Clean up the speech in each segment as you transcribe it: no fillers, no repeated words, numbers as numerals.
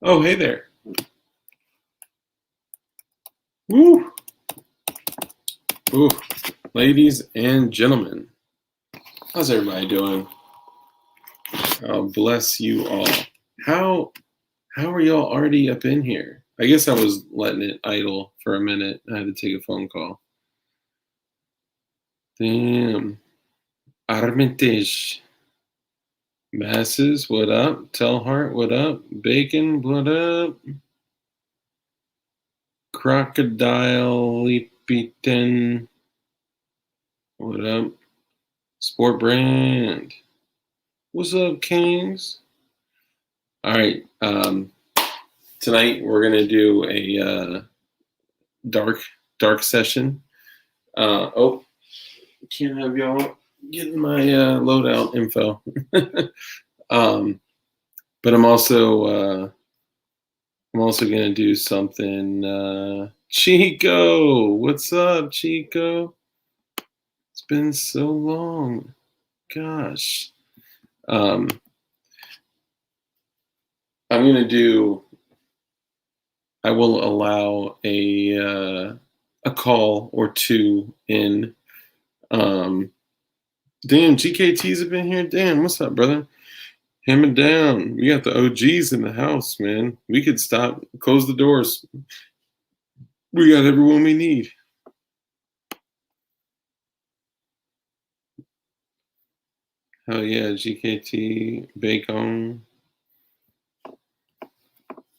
Oh, hey there. Woo! Ooh, ladies and gentlemen, how's everybody doing? Bless you all. How how are y'all already up in here? I guess I was letting it idle for a minute. I had to take a phone call. Damn. Armitage. Masses, what up? Telhart, what up? Bacon, what up? Crocodile Lipitan, what up? Sport Brand. What's up, Kings? All right. Tonight we're gonna do a dark session. Oh, can't have y'all getting my loadout info. But I'm also gonna do something. Chico, what's up, Chico? It's been so long. Gosh. Um, I'm gonna do. I will allow a call or two in. Um, Damn, GKTs have been here. Damn, what's up, brother? Hammer down. We got the OGs in the house, man. We could stop, close the doors. We got everyone we need. Hell yeah, GKT, Bacon.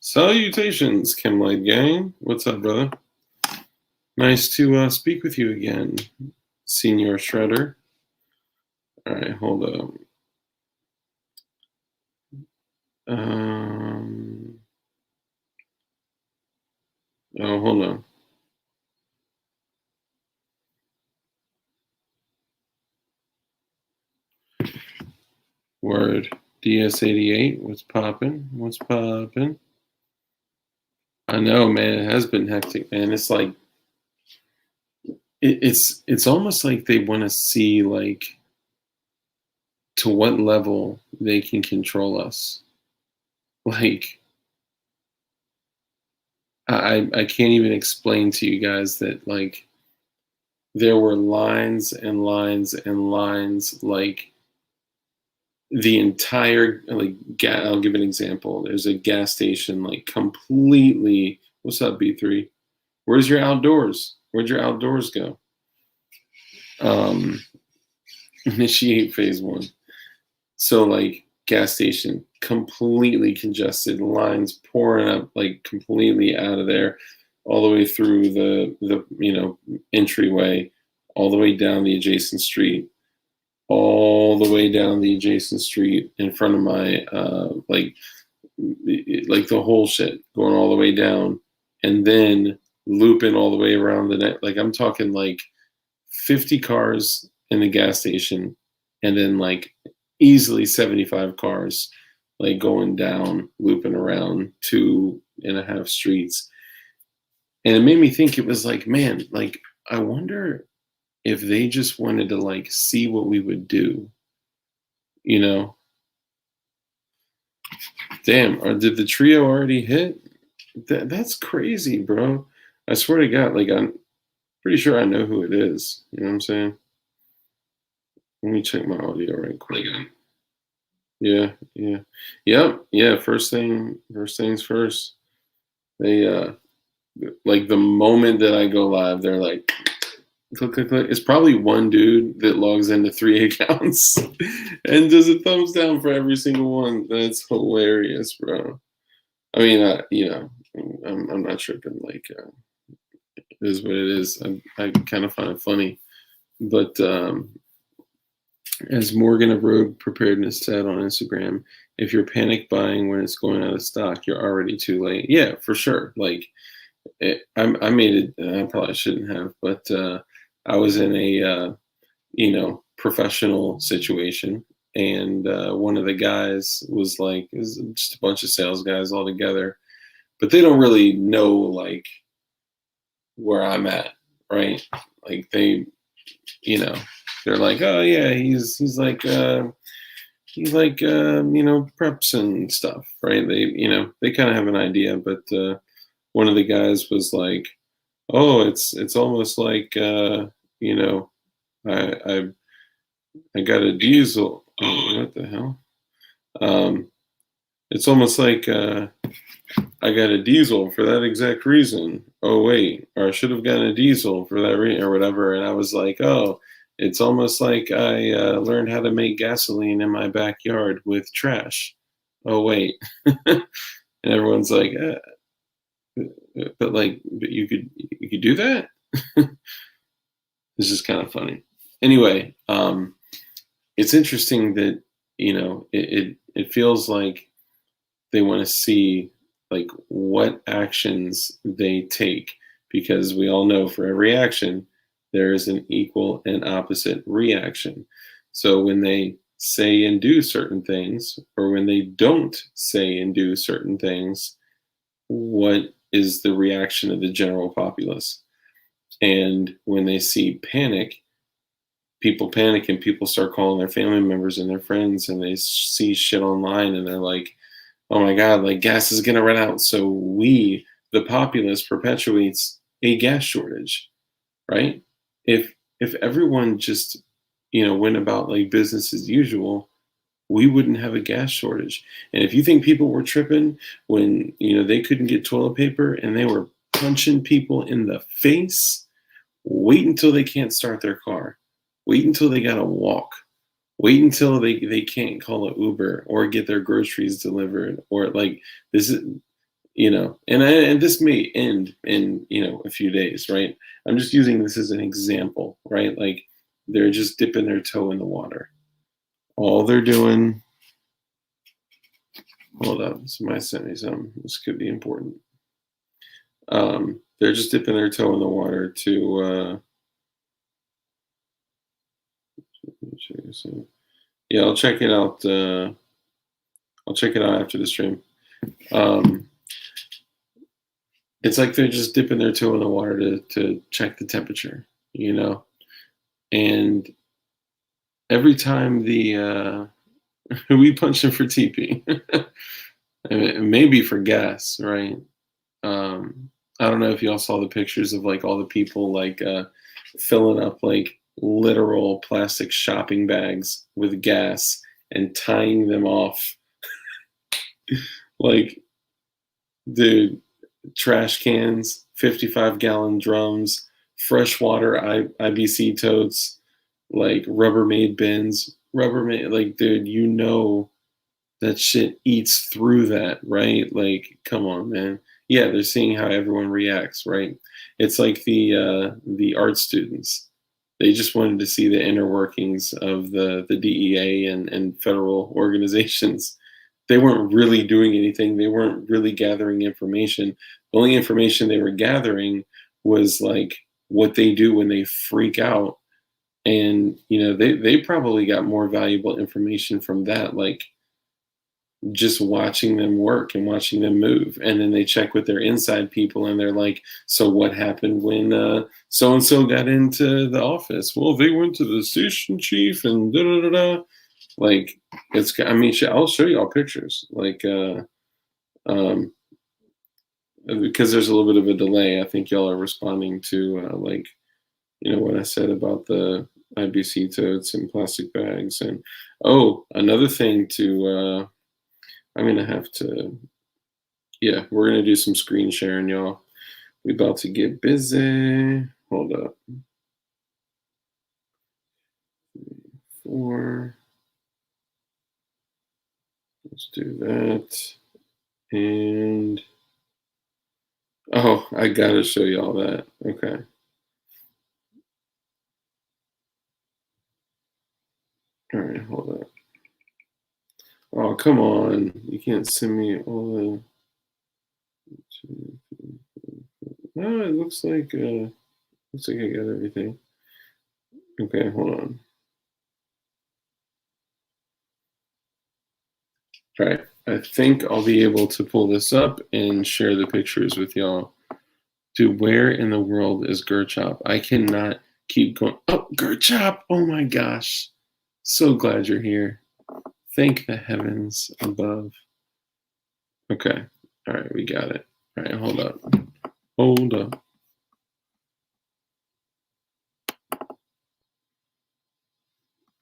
Salutations, Chemlight Gang. What's up, brother? Nice to speak with you again, Senior Shredder. All right, hold up. Oh, hold on. Word. DS88, what's poppin'? What's poppin'? I know, man. It has been hectic, man. It's like it's almost like they want to see like to what level they can control us. Like I can't even explain to you guys that like there were lines and lines and lines like the entire like I'll give an example. There's a gas station like completely. What's up, B3? Where's your outdoors? Where'd your outdoors go? Um, Initiate phase one. So like gas station completely congested, lines pouring up like completely out of there, all the way through the entryway, all the way down the adjacent street, all the way down the adjacent street in front of my like the whole shit going all the way down, and then looping all the way around the net. Like I'm talking like 50 cars in the gas station, and then like easily 75 cars like going down, looping around 2.5 streets. And it made me think, it was like, man, like I wonder if they just wanted to like see what we would do, you know? Damn, or did the trio already hit? That's crazy, bro. I swear to God, like I'm pretty sure I know who it is. You know what I'm saying? Let me check my audio right quick. Yeah, yeah. Yep, yeah, first things first. They like the moment that I go live, they're like click click click. It's probably one dude that logs into 3 accounts and does a thumbs down for every single one. That's hilarious, bro. I mean, I'm not tripping. Like, it is what it is. I kind of find it funny, but as Morgan of Road Preparedness said on Instagram, if you're panic buying when it's going out of stock, you're already too late. Yeah, for sure. Like, I made it. I probably shouldn't have, but I was in a professional situation, and one of the guys was like, it was just a bunch of sales guys all together, but they don't really know like where I'm at, right? Like they, they're like, oh yeah, he's like he like preps and stuff, right? They kind of have an idea, but one of the guys was like, "Oh, it's almost like you know, I I I got a diesel. Oh, what the hell? Um, it's almost like I got a diesel for that exact reason. Oh wait, or I should have gotten a diesel for that reason or whatever." And I was like, "Oh, it's almost like I learned how to make gasoline in my backyard with trash." Oh wait, and everyone's like, but you could do that." It's just kind of funny. Anyway, it's interesting that it feels like they want to see like what actions they take, because we all know for every action there is an equal and opposite reaction. So when they say and do certain things, or when they don't say and do certain things, what is the reaction of the general populace? And when they see panic, people panic and people start calling their family members and their friends, and they see shit online and they're like, "Oh my god, like gas is gonna run out." So we, the populace, perpetuates a gas shortage, right? If everyone just went about like business as usual, we wouldn't have a gas shortage. And if you think people were tripping when they couldn't get toilet paper and they were punching people in the face, wait until they can't start their car. Wait until they gotta walk. Wait until they can't call an Uber or get their groceries delivered, or like this is and this may end in a few days, right? I'm just using this as an example, right? Like they're just dipping their toe in the water. All they're doing. Hold up, somebody sent me something. This could be important. They're just dipping their toe in the water to. Yeah, I'll check it out. I'll check it out after the stream. Um, it's like they're just dipping their toe in the water to check the temperature, and every time we punch them for TP, maybe for gas, right? I don't know if y'all saw the pictures of like all the people like filling up like literal plastic shopping bags with gas and tying them off. Like, dude, trash cans, 55-gallon drums, freshwater IBC totes, like Rubbermaid bins. Rubbermaid, like, dude, that shit eats through that, right? Like, come on, man. Yeah, they're seeing how everyone reacts, right? It's like the art students. They just wanted to see the inner workings of the DEA and federal organizations. They weren't really doing anything. They weren't really gathering information. The only information they were gathering was like what they do when they freak out. And they probably got more valuable information from that, like just watching them work and watching them move. And then they check with their inside people and they're like, "So what happened when so and so got into the office?" "Well, they went to the station chief and da da da da." Like, I mean, I'll show you all pictures, like um because there's a little bit of a delay. I think y'all are responding to like what I said about the IBC totes and plastic bags. And oh, another thing to I'm gonna have to, yeah, we're gonna do some screen sharing, y'all. We about to get busy. Hold up. 4. Let's do that. And oh, I gotta show y'all that. Okay. All right, hold up. Oh, come on. You can't send me all the. No, it looks like I got everything. Okay, hold on. All right. I think I'll be able to pull this up and share the pictures with y'all. Dude, where in the world is Gerchop? I cannot keep going. Oh, Gerchop! Oh my gosh. So glad you're here. Thank the heavens above. Okay. All right, we got it. All right, hold up. Hold up.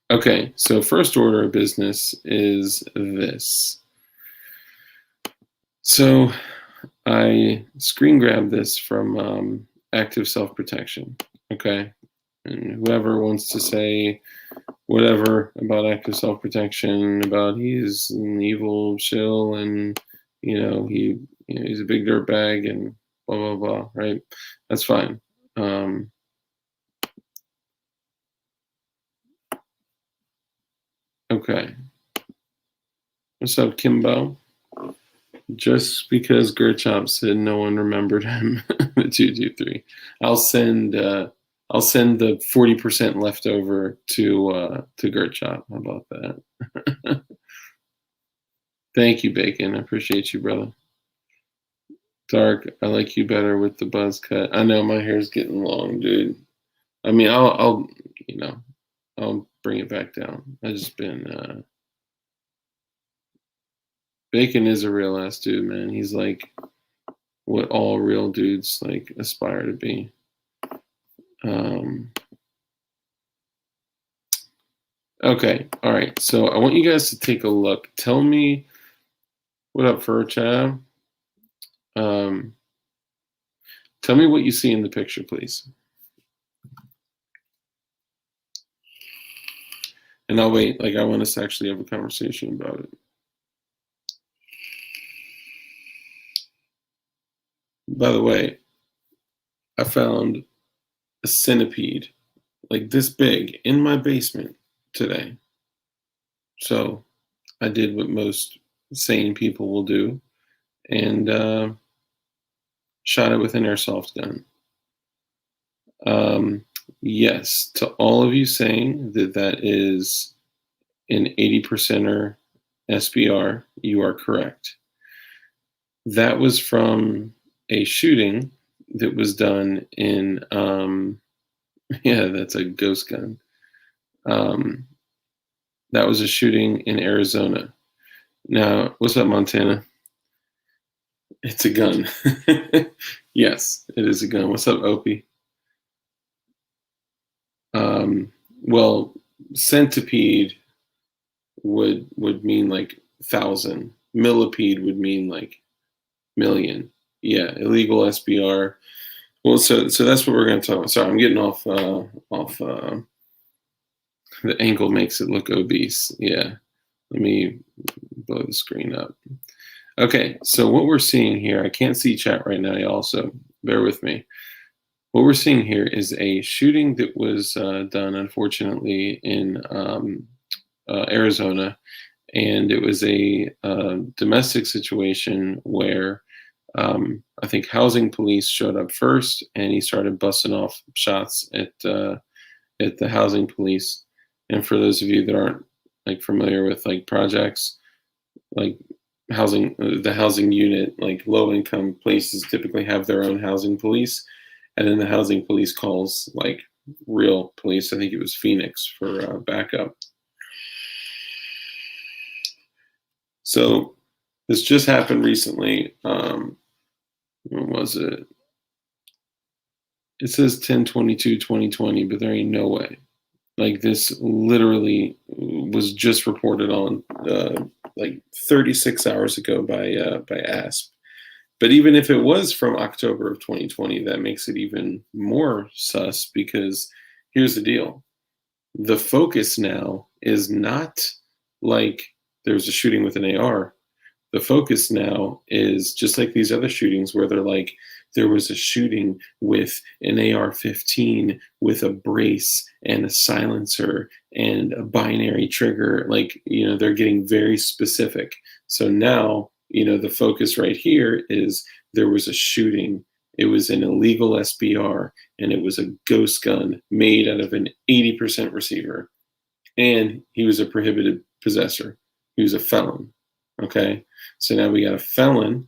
Okay, so first order of business is this. So I screen grabbed this from Active Self Protection. Okay. And whoever wants to say whatever about Active Self Protection, about he's an evil shill and he's a big dirt bag and blah blah blah, right? That's fine. Um, okay. What's up, Kimbo? Just because Gerchop said no one remembered him, 223. I'll send the 40% left over to Gerchop. How about that? Thank you, Bacon. I appreciate you, brother. Dark, I like you better with the buzz cut. I know my hair's getting long, dude. I mean, I'll bring it back down. I just been Bacon is a real ass dude, man. He's like what all real dudes like aspire to be. Okay, all right. So I want you guys to take a look. Tell me what up, Fur Chab. Tell me what you see in the picture, please. And I'll wait. Like I want us to actually have a conversation about it. By the way, I found a centipede like this big in my basement today. So I did what most sane people will do and shot it with an airsoft gun. Yes, to all of you saying that that is an 80%er SBR, you are correct. That was from a shooting that was done in, yeah, that's a ghost gun. That was a shooting in Arizona. Now, what's up, Montana? It's a gun. Yes, it is a gun. What's up, Opie? Well, centipede would mean like 1,000. Millipede would mean like million. Yeah, illegal SBR. Well, so that's what we're going to talk about. Sorry, I'm getting off. The angle makes it look obese. Yeah, let me blow the screen up. Okay, so what we're seeing here, I can't see chat right now, y'all, so bear with me. What we're seeing here is a shooting that was done, unfortunately, in Arizona, and it was a domestic situation where I think housing police showed up first, and he started busting off shots at the housing police. And for those of you that aren't like familiar with like projects, like housing, the housing unit, like low income places typically have their own housing police, and then the housing police calls like real police. I think it was Phoenix for backup. So this just happened recently. When was it? It says 10/22/2020, but there ain't no way. Like this literally was just reported on like 36 hours ago by ASP. But even if it was from October of 2020, that makes it even more sus because here's the deal. The focus now is not like there's a shooting with an AR. The focus now is just like these other shootings where they're like, there was a shooting with an AR-15 with a brace and a silencer and a binary trigger. Like, they're getting very specific. So now, the focus right here is there was a shooting. It was an illegal SBR and it was a ghost gun made out of an 80% receiver. And he was a prohibited possessor. He was a felon. Okay. So now we got a felon.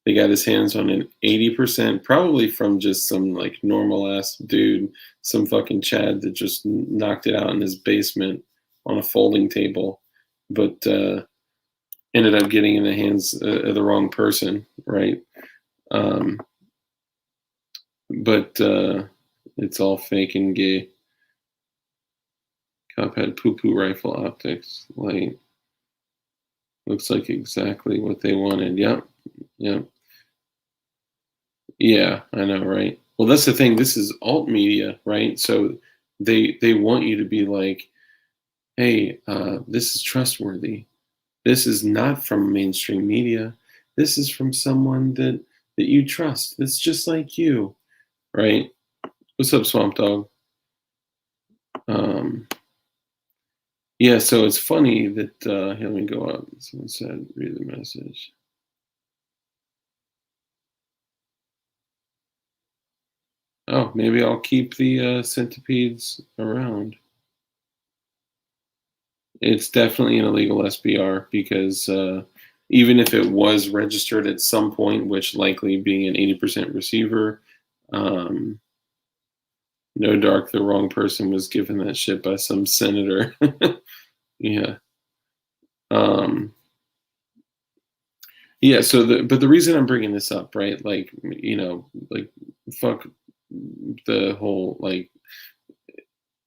They got his hands on an 80%, probably from just some like normal ass dude, some fucking Chad that just knocked it out in his basement on a folding table. but ended up getting in the hands of the wrong person, right? Um, but it's all fake and gay. Cop had poo-poo rifle optics. Like, looks like exactly what they wanted. Yep, yep. Yeah, I know, right? Well, that's the thing. This is alt media, right? So they want you to be like, hey, this is trustworthy. This is not from mainstream media. This is from someone that you trust. That's just like you, right? What's up, Swamp Dog? Um, yeah, so it's funny that here, let me go up. Someone said, read the message. Oh, maybe I'll keep the centipedes around. It's definitely an illegal SBR because even if it was registered at some point, which likely being an 80% receiver, um, no dark, the wrong person was given that shit by some senator. Yeah. Um, yeah. So but the reason I'm bringing this up, right? Like, like, fuck the whole, like,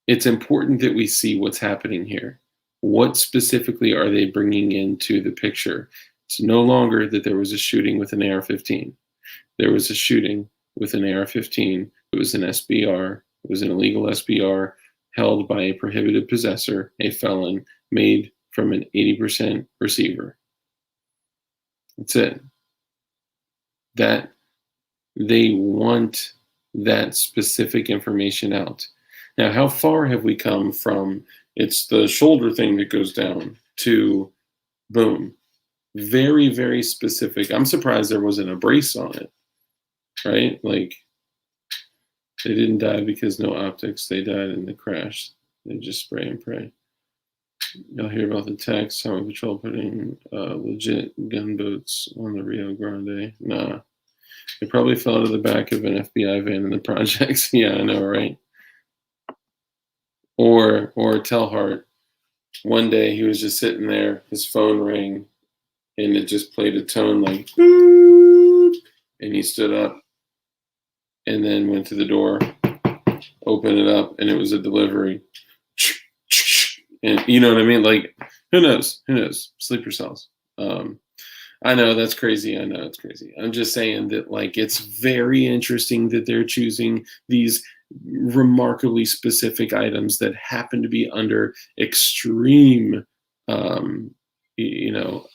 it's important that we see what's happening here. What specifically are they bringing into the picture? It's no longer that there was a shooting with an AR-15. There was a shooting with an AR-15. It was an SBR. It was an illegal SBR held by a prohibited possessor, a felon, made from an 80% receiver. That's it. That they want that specific information out. Now, how far have we come from it's the shoulder thing that goes down to boom, very, very specific. I'm surprised there wasn't a brace on it, right? Like, they didn't die because no optics. They died in the crash. They just spray and pray. Y'all hear about the text, Highway Patrol putting legit gunboats on the Rio Grande? Nah. They probably fell out of the back of an FBI van in the projects. Yeah, I know, right? Or Telhart. One day he was just sitting there, his phone rang, and it just played a tone like, boop, and he stood up and then went to the door, opened it up, and it was a delivery. And you know what I mean? Like, who knows? Who knows? Sleeper cells. I know that's crazy. I know it's crazy. I'm just saying that, like, it's very interesting that they're choosing these remarkably specific items that happen to be under extreme, um, you know,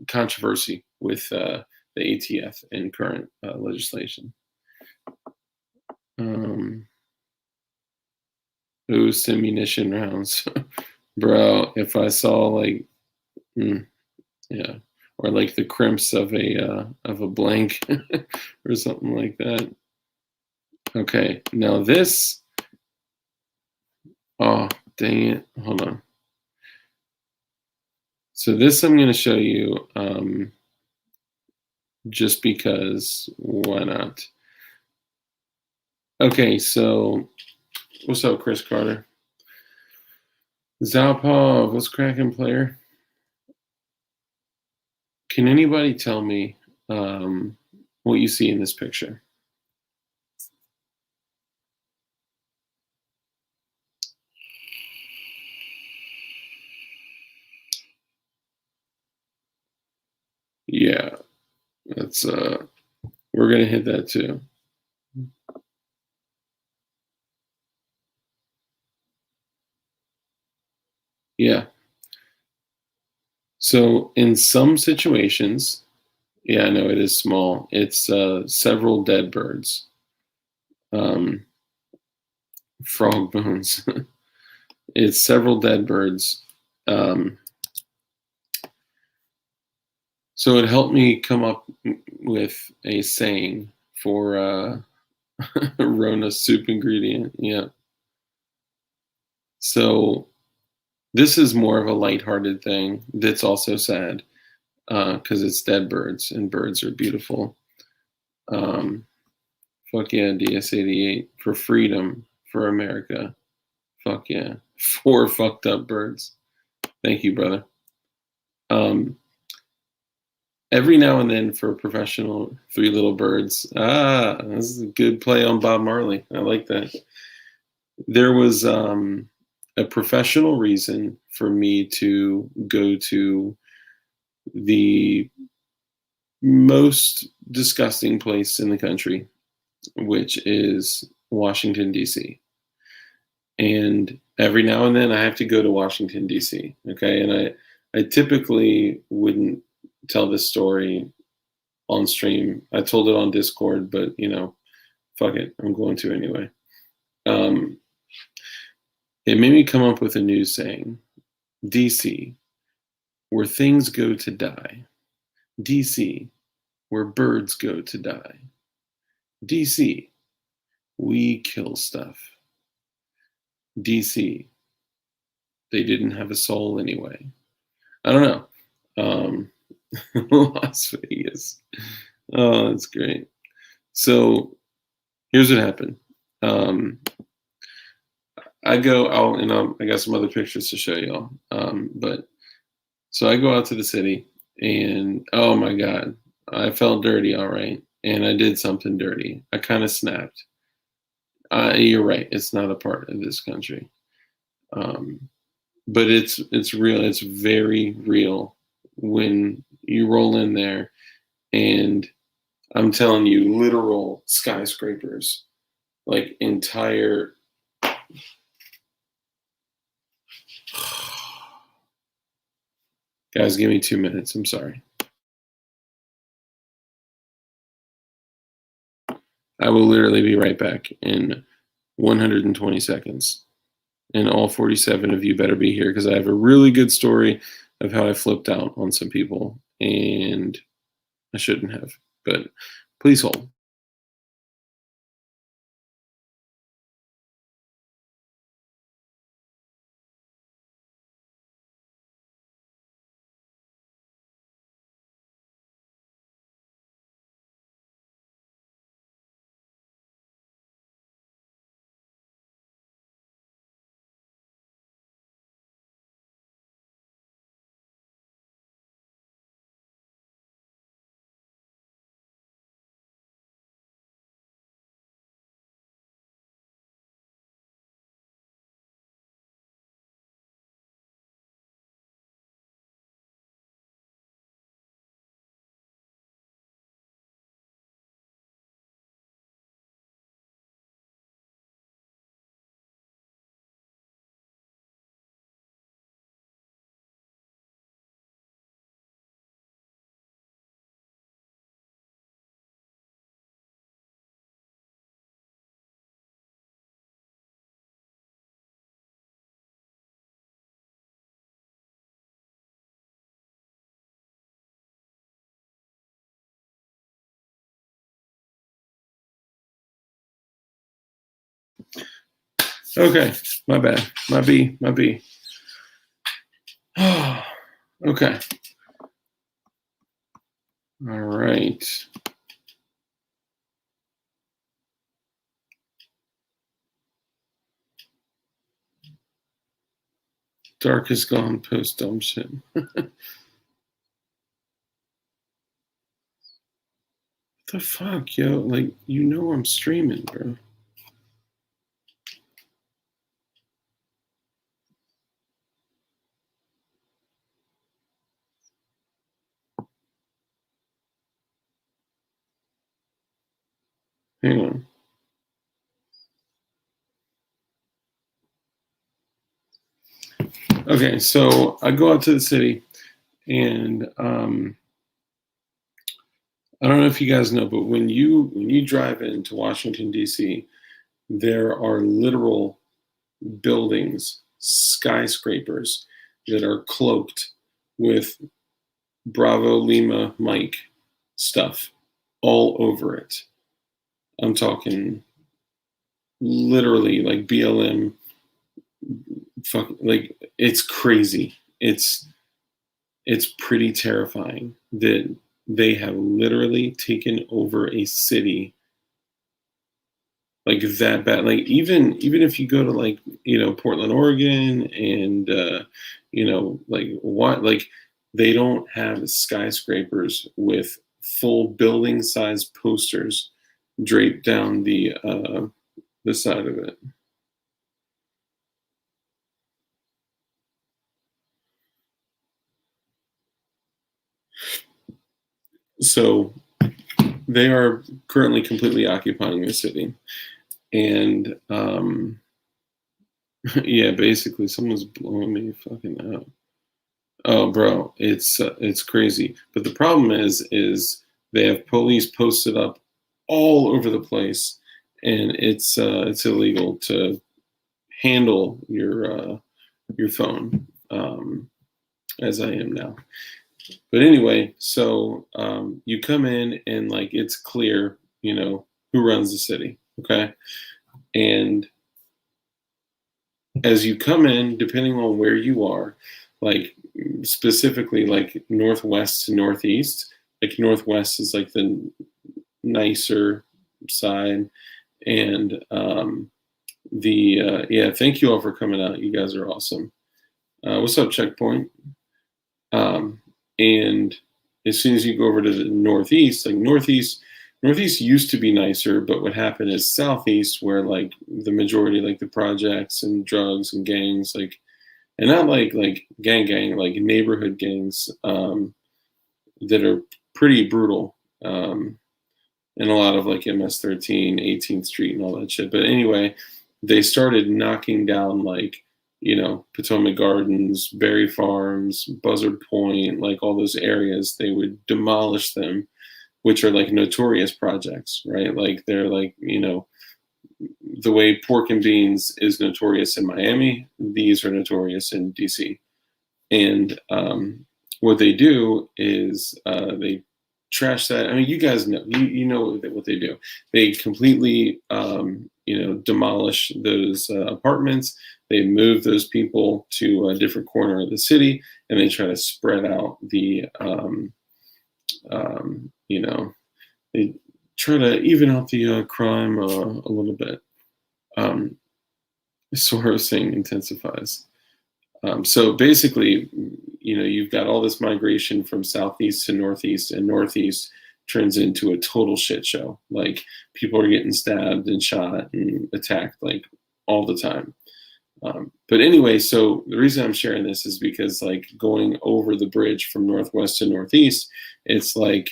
controversy with the ATF and current legislation. Boost ammunition rounds, bro. If I saw like, yeah, or like the crimps of a blank or something like that. Okay, now this. Oh, dang it! Hold on. So this I'm going to show you just because why not? Okay, so what's up, Chris Carter? Zapov, what's cracking, player? Can anybody tell me what you see in this picture? Yeah, that's we're gonna hit that too. Yeah. So in some situations, yeah, no, it is small. It's several dead birds, um, frog bones. It's several dead birds. Um, so it helped me come up with a saying for Rona soup ingredient. Yeah. So this is more of a lighthearted thing that's also sad because it's dead birds and birds are beautiful. Um, Fuck yeah, DS88 for freedom, for America. Fuck yeah. Four fucked up birds. Thank you, brother. Um, every now and then for a professional, Three Little Birds. Ah, this is a good play on Bob Marley. I like that. There was a professional reason for me to go to the most disgusting place in the country, which is Washington, D.C. And every now and then I have to go to Washington, D.C. Okay. And I typically wouldn't tell this story on stream. I told it on Discord, but fuck it. I'm going to anyway. Um, it made me come up with a new saying: DC, where things go to die. DC, where birds go to die. DC, we kill stuff. DC, they didn't have a soul anyway. I don't know. Las Vegas. Oh, that's great. So here's what happened. I go out and I got some other pictures to show y'all. But so I go out to the city and oh my God, I felt dirty. All right. And I did something dirty. I kind of snapped. You're right. It's not a part of this country. But it's real. It's very real when you roll in there, and I'm telling you, literal skyscrapers, like entire. Guys, give me 2 minutes. I'm sorry. I will literally be right back in 120 seconds. And all 47 of you better be here because I have a really good story of how I flipped out on some people, and I shouldn't have. But please hold. Okay, my bad. My B. Okay. All right. Dark is gone post dumb shit. The fuck, yo? Like, I'm streaming, bro. Hang on. Okay, so I go out to the city, and I don't know if you guys know, but when you drive into Washington D.C., there are literal buildings, skyscrapers that are cloaked with Bravo Lima Mike stuff all over it. I'm talking literally like BLM. Like it's crazy. It's pretty terrifying that they have literally taken over a city like that bad. Like even if you go to like Portland, Oregon, and like what like they don't have skyscrapers with full building size posters draped down the side of it. So they are currently completely occupying the city, and yeah, basically someone's blowing me fucking up. Oh, bro, it's crazy. But the problem is they have police posted up all over the place, and it's illegal to handle your phone, as I am now. But anyway, so you come in and like it's clear, who runs the city, okay? And as you come in, depending on where you are, like specifically like northwest to northeast, like northwest is like the nicer side, and yeah, thank you all for coming out. You guys are awesome. What's up, Checkpoint? And as soon as you go over to the northeast, like northeast used to be nicer, but what happened is southeast, where like the majority, like the projects and drugs and gangs, like, and not like gang, like neighborhood gangs, that are pretty brutal, and a lot of like MS-13, 18th Street, and all that shit. But anyway, they started knocking down like Potomac Gardens, Berry Farms, Buzzard Point, like all those areas. They would demolish them, which are like notorious projects, right? Like they're like the way Pork and Beans is notorious in Miami, these are notorious in DC. And what they do is they trash that. I mean, you guys know, you know what they do. They completely, demolish those apartments. They move those people to a different corner of the city, and they try to spread out the, they try to even out the crime a little bit. Soros thing intensifies. So basically, you've got all this migration from southeast to northeast, and northeast turns into a total shit show. Like people are getting stabbed and shot and attacked like all the time. But anyway, so the reason I'm sharing this is because like going over the bridge from northwest to northeast, it's like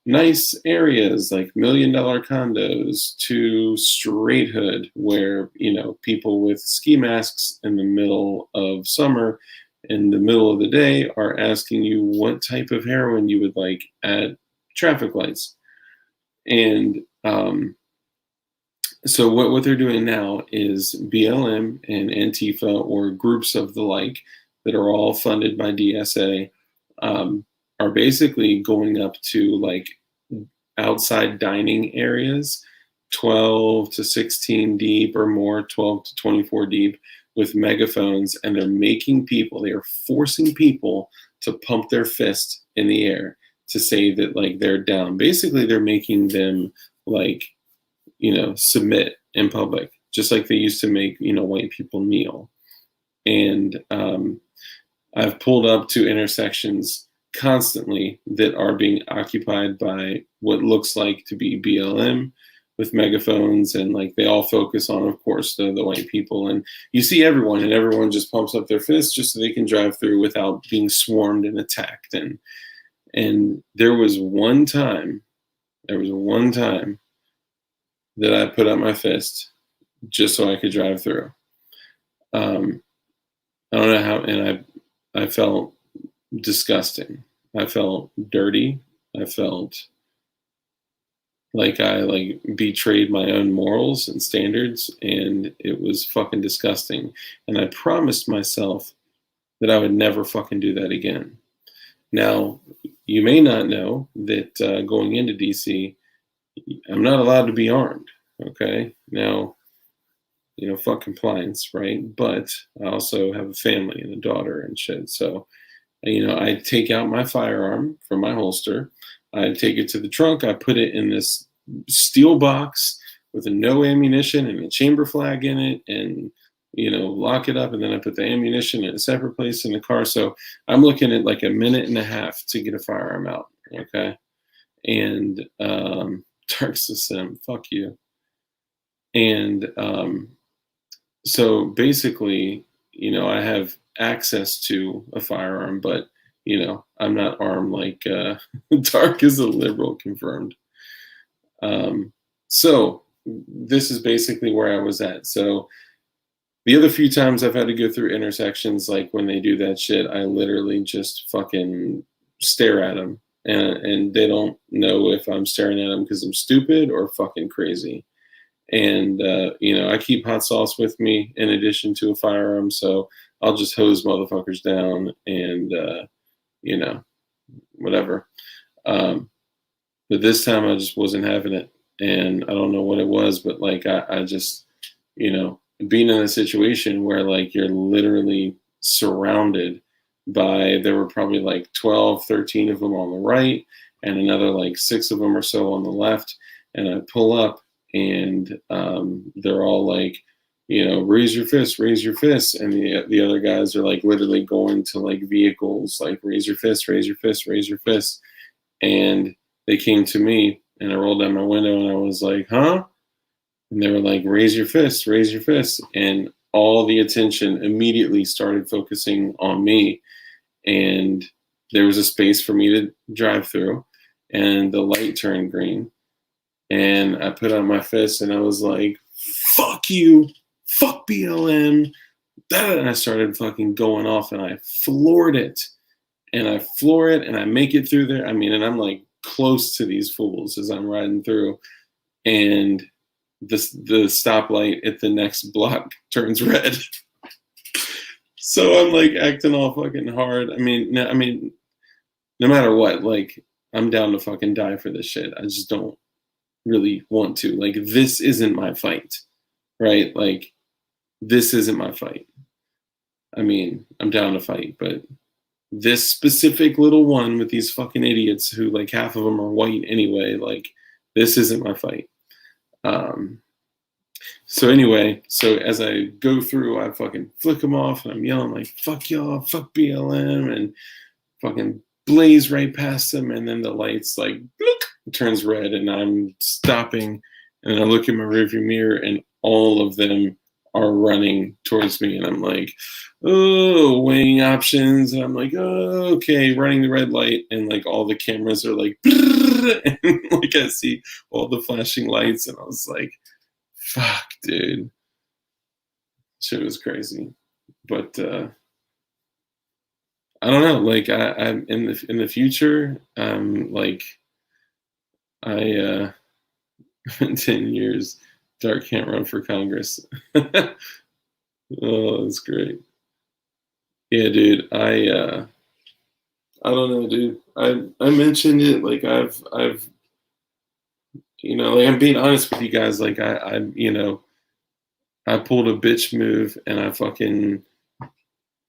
nice areas like $1 million condos to straight hood where people with ski masks in the middle of summer in the middle of the day are asking you what type of heroin you would like at traffic lights. And so what they're doing now is BLM and Antifa, or groups of the like that are all funded by DSA, are basically going up to like outside dining areas, 12 to 16 deep or more, 12 to 24 deep, with megaphones, and they are forcing people to pump their fist in the air to say that like they're down. Basically, they're making them like, submit in public, just like they used to make, white people kneel. And I've pulled up to intersections constantly that are being occupied by what looks like to be BLM with megaphones, and like they all focus on, of course, the white people. And you see everyone, and everyone just pumps up their fists just so they can drive through without being swarmed and attacked. And there was one time that I put up my fist just so I could drive through. I don't know how, and I felt disgusting. I felt dirty. I felt like I like betrayed my own morals and standards, and it was fucking disgusting. And I promised myself that I would never fucking do that again. Now, you may not know that going into DC, I'm not allowed to be armed. Okay. Now, fuck compliance, right? But I also have a family and a daughter and shit. So, I take out my firearm from my holster. I take it to the trunk. I put it in this steel box with a no ammunition and a chamber flag in it, and lock it up, and then I put the ammunition in a separate place in the car. So I'm looking at like a minute and a half to get a firearm out. Okay. And Dark System, fuck you. And so basically, I have access to a firearm, but I'm not armed like Dark is a liberal, confirmed. So this is basically where I was at. So the other few times I've had to go through intersections, like when they do that shit, I literally just fucking stare at them, and they don't know if I'm staring at them because I'm stupid or fucking crazy. And I keep hot sauce with me in addition to a firearm, so I'll just hose motherfuckers down and whatever. But this time I just wasn't having it, and I don't know what it was, but like I just being in a situation where like you're literally surrounded by, there were probably like 12, 13 of them on the right and another like 6 of them or so on the left, and I pull up and they're all like, raise your fist, and the other guys are like literally going to like vehicles, like raise your fist, raise your fist, raise your fist. And they came to me, and I rolled down my window and I was like, huh? And they were like, raise your fist, raise your fist. And all the attention immediately started focusing on me. And there was a space for me to drive through, and the light turned green. And I put out my fist and I was like, fuck you, fuck BLM. And I started fucking going off, and I floored it. And I floor it and I make it through there. I mean, and I'm like close to these fools as I'm riding through. And the stoplight at the next block turns red. So I'm like acting all fucking hard. I mean, no matter what, like I'm down to fucking die for this shit. I just don't really want to. Like, this isn't my fight, right? Like, this isn't my fight. I mean, I'm down to fight, but this specific little one with these fucking idiots who like half of them are white anyway, like this isn't my fight. So anyway, so as I go through, I fucking flick them off and I'm yelling like, fuck y'all, fuck BLM, and fucking blaze right past them. And then the lights like, look, turns red, and I'm stopping, and I look in my rearview mirror and all of them are running towards me. And I'm like, oh, weighing options. And I'm like, oh, okay, running the red light. And like all the cameras are like, and like I see all the flashing lights. And I was like, fuck, dude. Shit was crazy. But I don't know. Like I'm in the future, like I in 10 years, Dark can't run for Congress. Oh, that's great. Yeah, dude. I don't know, dude. I mentioned it, like I've like I'm being honest with you guys, like I I pulled a bitch move and I fucking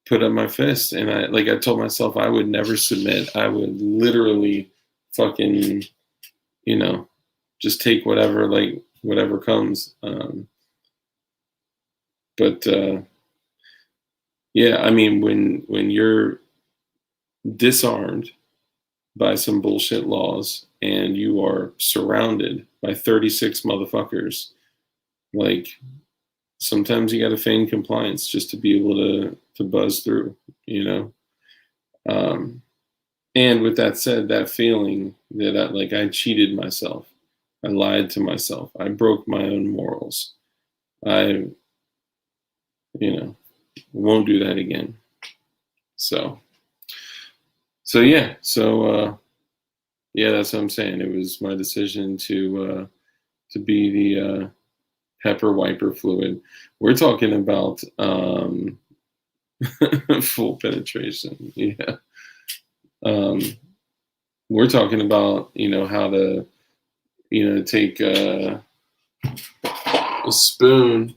put up my fist, and I told myself I would never submit. I would literally fucking just take whatever comes. But yeah, I mean, when you're disarmed by some bullshit laws and you are surrounded by 36 motherfuckers, like sometimes you got to feign compliance just to be able to buzz through, and with that said, that feeling that I cheated myself, I lied to myself, I broke my own morals, I won't do that again. So yeah, yeah, that's what I'm saying. It was my decision to be the pepper wiper fluid. We're talking about full penetration. Yeah. We're talking about how to take a spoon,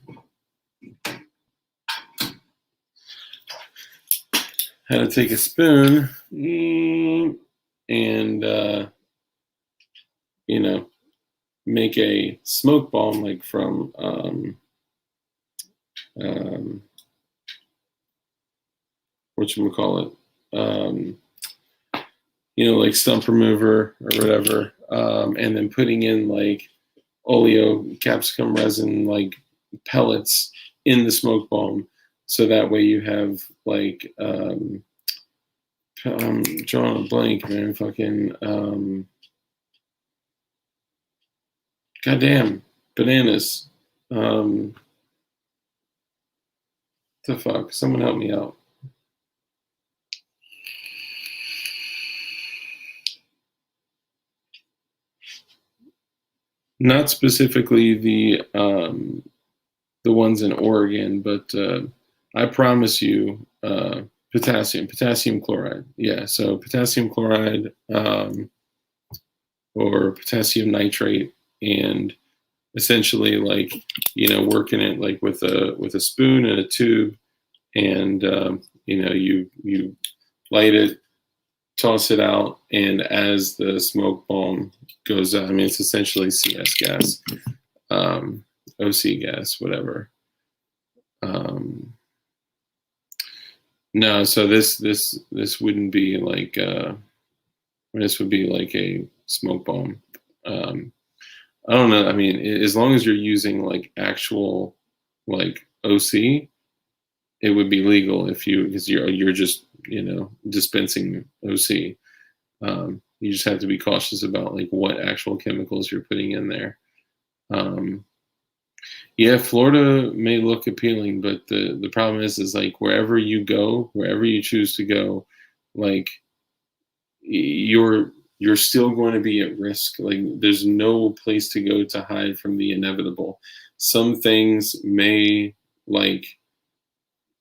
and make a smoke bomb like from um, whatchamacallit, like stump remover or whatever, and then putting in like oleo capsicum resin like pellets in the smoke bomb, so that way you have like I'm drawing a blank, man. Fucking goddamn bananas. The fuck? Someone help me out. Not specifically the ones in Oregon, but I promise you, potassium chloride. Yeah, so potassium chloride or potassium nitrate, and essentially like working it like with a spoon and a tube, and you light it, toss it out, and as the smoke bomb goes out, I mean it's essentially CS gas, OC gas, whatever. No, so this wouldn't be like this would be like a smoke bomb. I don't know. I mean, as long as you're using like actual like OC, it would be legal if because you're just dispensing OC. You just have to be cautious about like what actual chemicals you're putting in there. Yeah, Florida may look appealing, but the problem is like wherever you go, wherever you choose to go, like you're still going to be at risk. Like there's no place to go to hide from the inevitable. Some things may like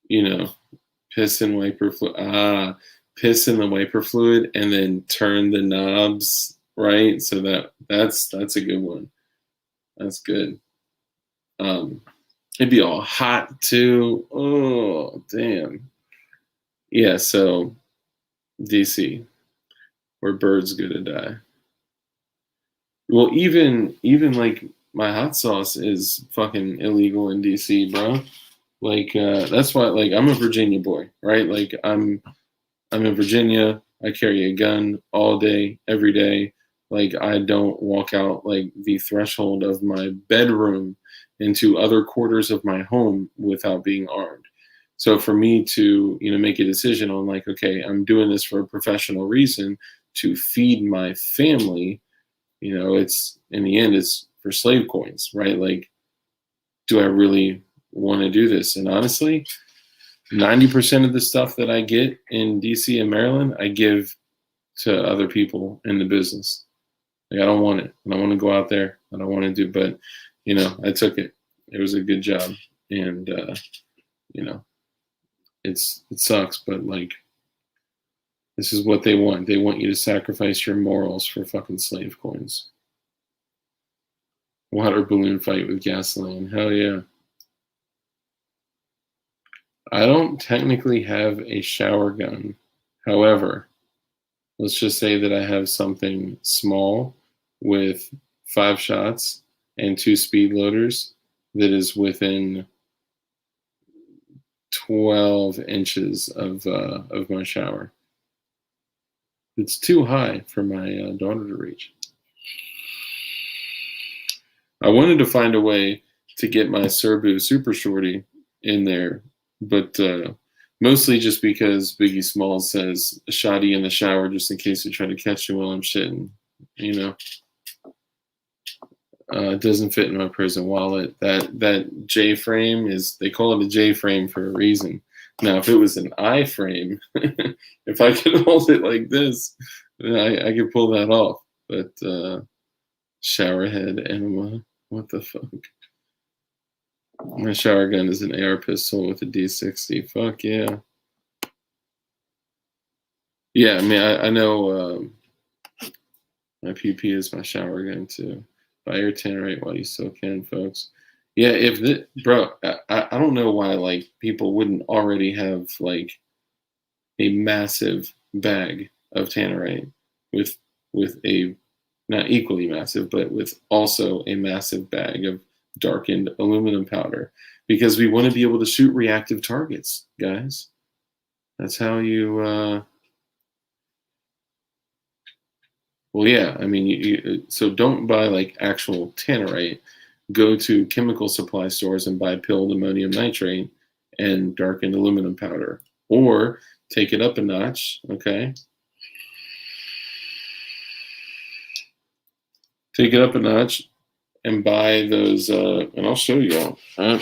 piss in wiper fluid, piss in the wiper fluid, and then turn the knobs right. So that's a good one. That's good. It'd be all hot too. Oh damn. Yeah. So DC, where birds go to die. Well, even like my hot sauce is fucking illegal in DC, bro. Like that's why like I'm a Virginia boy, right? Like I'm in Virginia. I carry a gun all day, every day. Like I don't walk out like the threshold of my bedroom into other quarters of my home without being armed. So for me to, make a decision on like, okay, I'm doing this for a professional reason to feed my family, it's in the end it's for slave coins, right? Like, do I really want to do this? And honestly, 90% of the stuff that I get in DC and Maryland, I give to other people in the business. Like I don't want it. I don't want to go out there. I don't want to do, but I took it. It was a good job. And it sucks, but like this is what they want. They want you to sacrifice your morals for fucking slave coins. Water balloon fight with gasoline. Hell yeah. I don't technically have a shower gun. However, let's just say that I have something small with 5 shots and 2 speed loaders that is within 12 inches of my shower. It's too high for my daughter to reach. I wanted to find a way to get my Serbu Super Shorty in there, but mostly just because Biggie Smalls says a shotty in the shower just in case they try to catch you while I'm shitting. It doesn't fit in my prison wallet. That J frame they call it a J frame for a reason. Now, if it was an I frame, if I could hold it like this, then I could pull that off. But showerhead enema, what the fuck? My shower gun is an AR pistol with a D60. Fuck yeah. Yeah, I mean, I know my PP is my shower gun too. Buy your Tannerite while you still can, folks. Yeah, bro, I don't know why like people wouldn't already have like a massive bag of Tannerite with a not equally massive, but with also a massive bag of darkened aluminum powder, because we want to be able to shoot reactive targets, guys. That's how you, well, yeah, I mean, so don't buy like actual tannerite. Go to chemical supply stores and buy pilled ammonium nitrate and darkened aluminum powder, or take it up a notch, okay? Take it up a notch and buy those, and I'll show y'all. I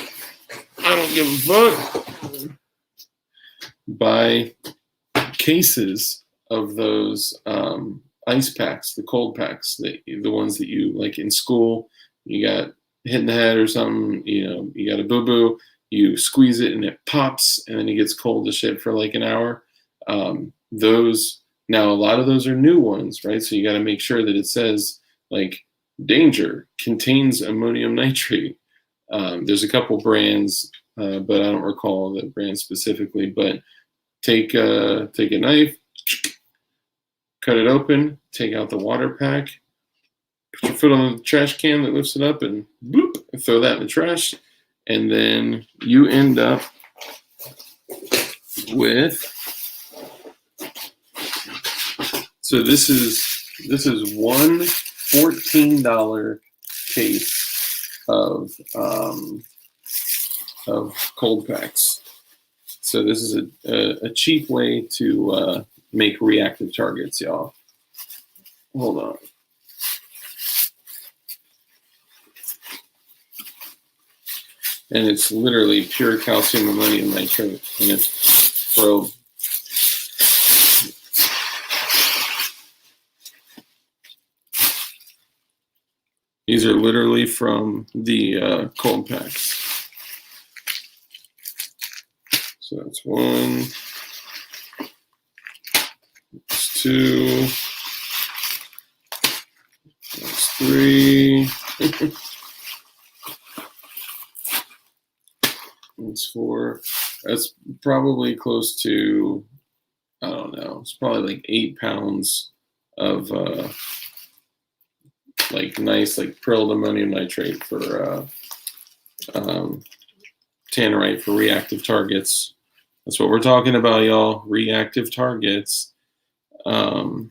don't give a fuck. Buy cases of those ice packs, the cold packs, the ones that you like in school. You got hit in the head or something, you know, you got a boo-boo, you squeeze it and it pops, and then it gets cold as shit for like an hour. Those, now a lot of those are new ones, right? So you got to make sure that it says like danger, contains ammonium nitrate. There's a couple brands, but I don't recall the brand specifically. But take a knife, cut it open, take out the water pack, put your foot on the trash can that lifts it up, and bloop, and throw that in the trash. And then you end up with, so this is one $14 case of cold packs. So this is a cheap way to make reactive targets, y'all. Hold on. And it's literally pure calcium ammonium nitrate in its probe. These are literally from the cold packs. So that's one, that's two, that's three, that's four. That's probably close to, I don't know, it's probably like 8 pounds of like nice, like pearled ammonium nitrate for tannerite for reactive targets. That's what we're talking about, y'all. Reactive targets for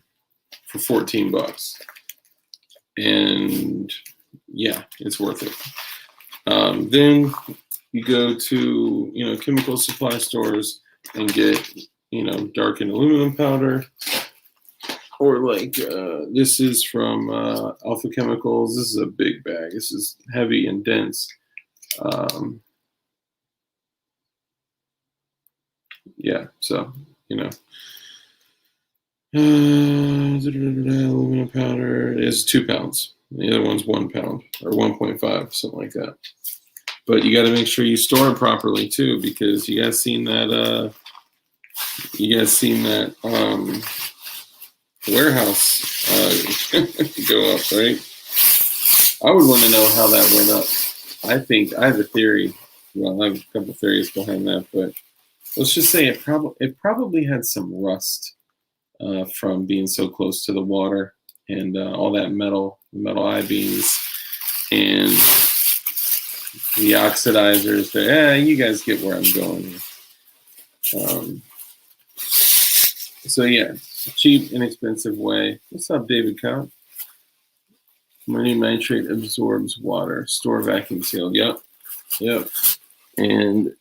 $14. And yeah, it's worth it. Then you go to, you know, chemical supply stores and get, you know, darkened aluminum powder. Or like, this is from Alpha Chemicals. This is a big bag. This is heavy and dense. Yeah, so, you know. Aluminum powder is 2 pounds. The other one's 1 pound or 1.5, something like that. But you got to make sure you store it properly too, because you guys seen that warehouse go up, right? I would want to know how that went up. I think I have a theory. Well, I have a couple theories behind that, but let's just say it probably had some rust from being so close to the water and all that metal I-beams and the oxidizers. Yeah, you guys get where I'm going. So yeah, cheap, inexpensive way. What's up, David Cobb? Ammonium nitrate absorbs water. Store vacuum sealed. Yep. And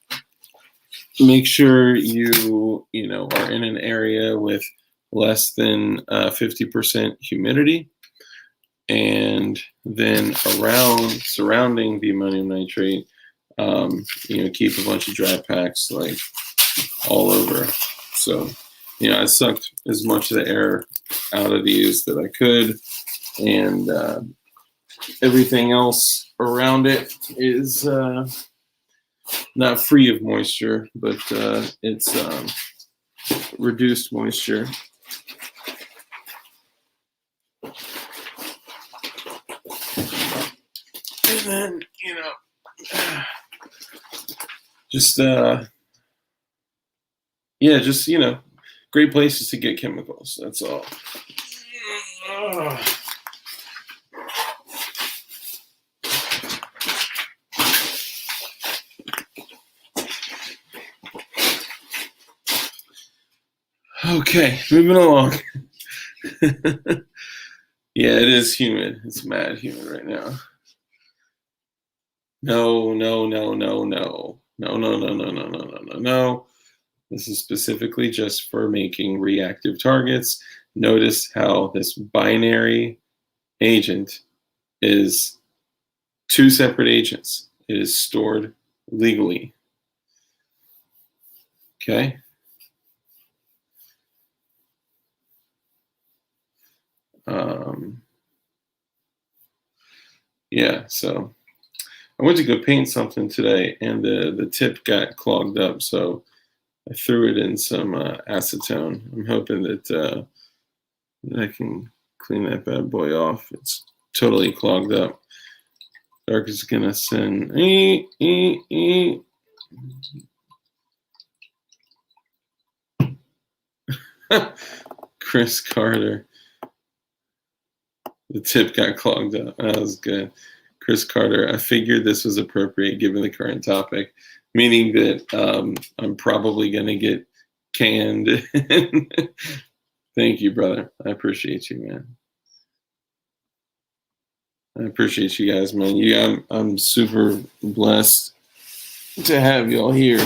make sure you know are in an area with less than 50% humidity, and then surrounding the ammonium nitrate, you know, keep a bunch of dry packs like all over. So, you know, I sucked as much of the air out of these that I could, and everything else around it is not free of moisture, but it's reduced moisture. And then, you know, just you know, great places to get chemicals. That's all. Okay, moving along. Yeah, it is humid. It's mad humid right now. No, no, no, no, no. No, no, no, no, no, no, no, no, no. This is specifically just for making reactive targets. Notice how this binary agent is two separate agents. It is stored legally. Okay. Yeah, so I went to go paint something today and the tip got clogged up. So I threw it in some acetone. I'm hoping that I can clean that bad boy off. It's totally clogged up. Dark is gonna send Chris Carter. The tip got clogged up. That was good. Chris Carter. I figured this was appropriate given the current topic, meaning that I'm probably gonna get canned. Thank you, brother. I appreciate you, man. I appreciate you guys, man. I'm super blessed to have y'all here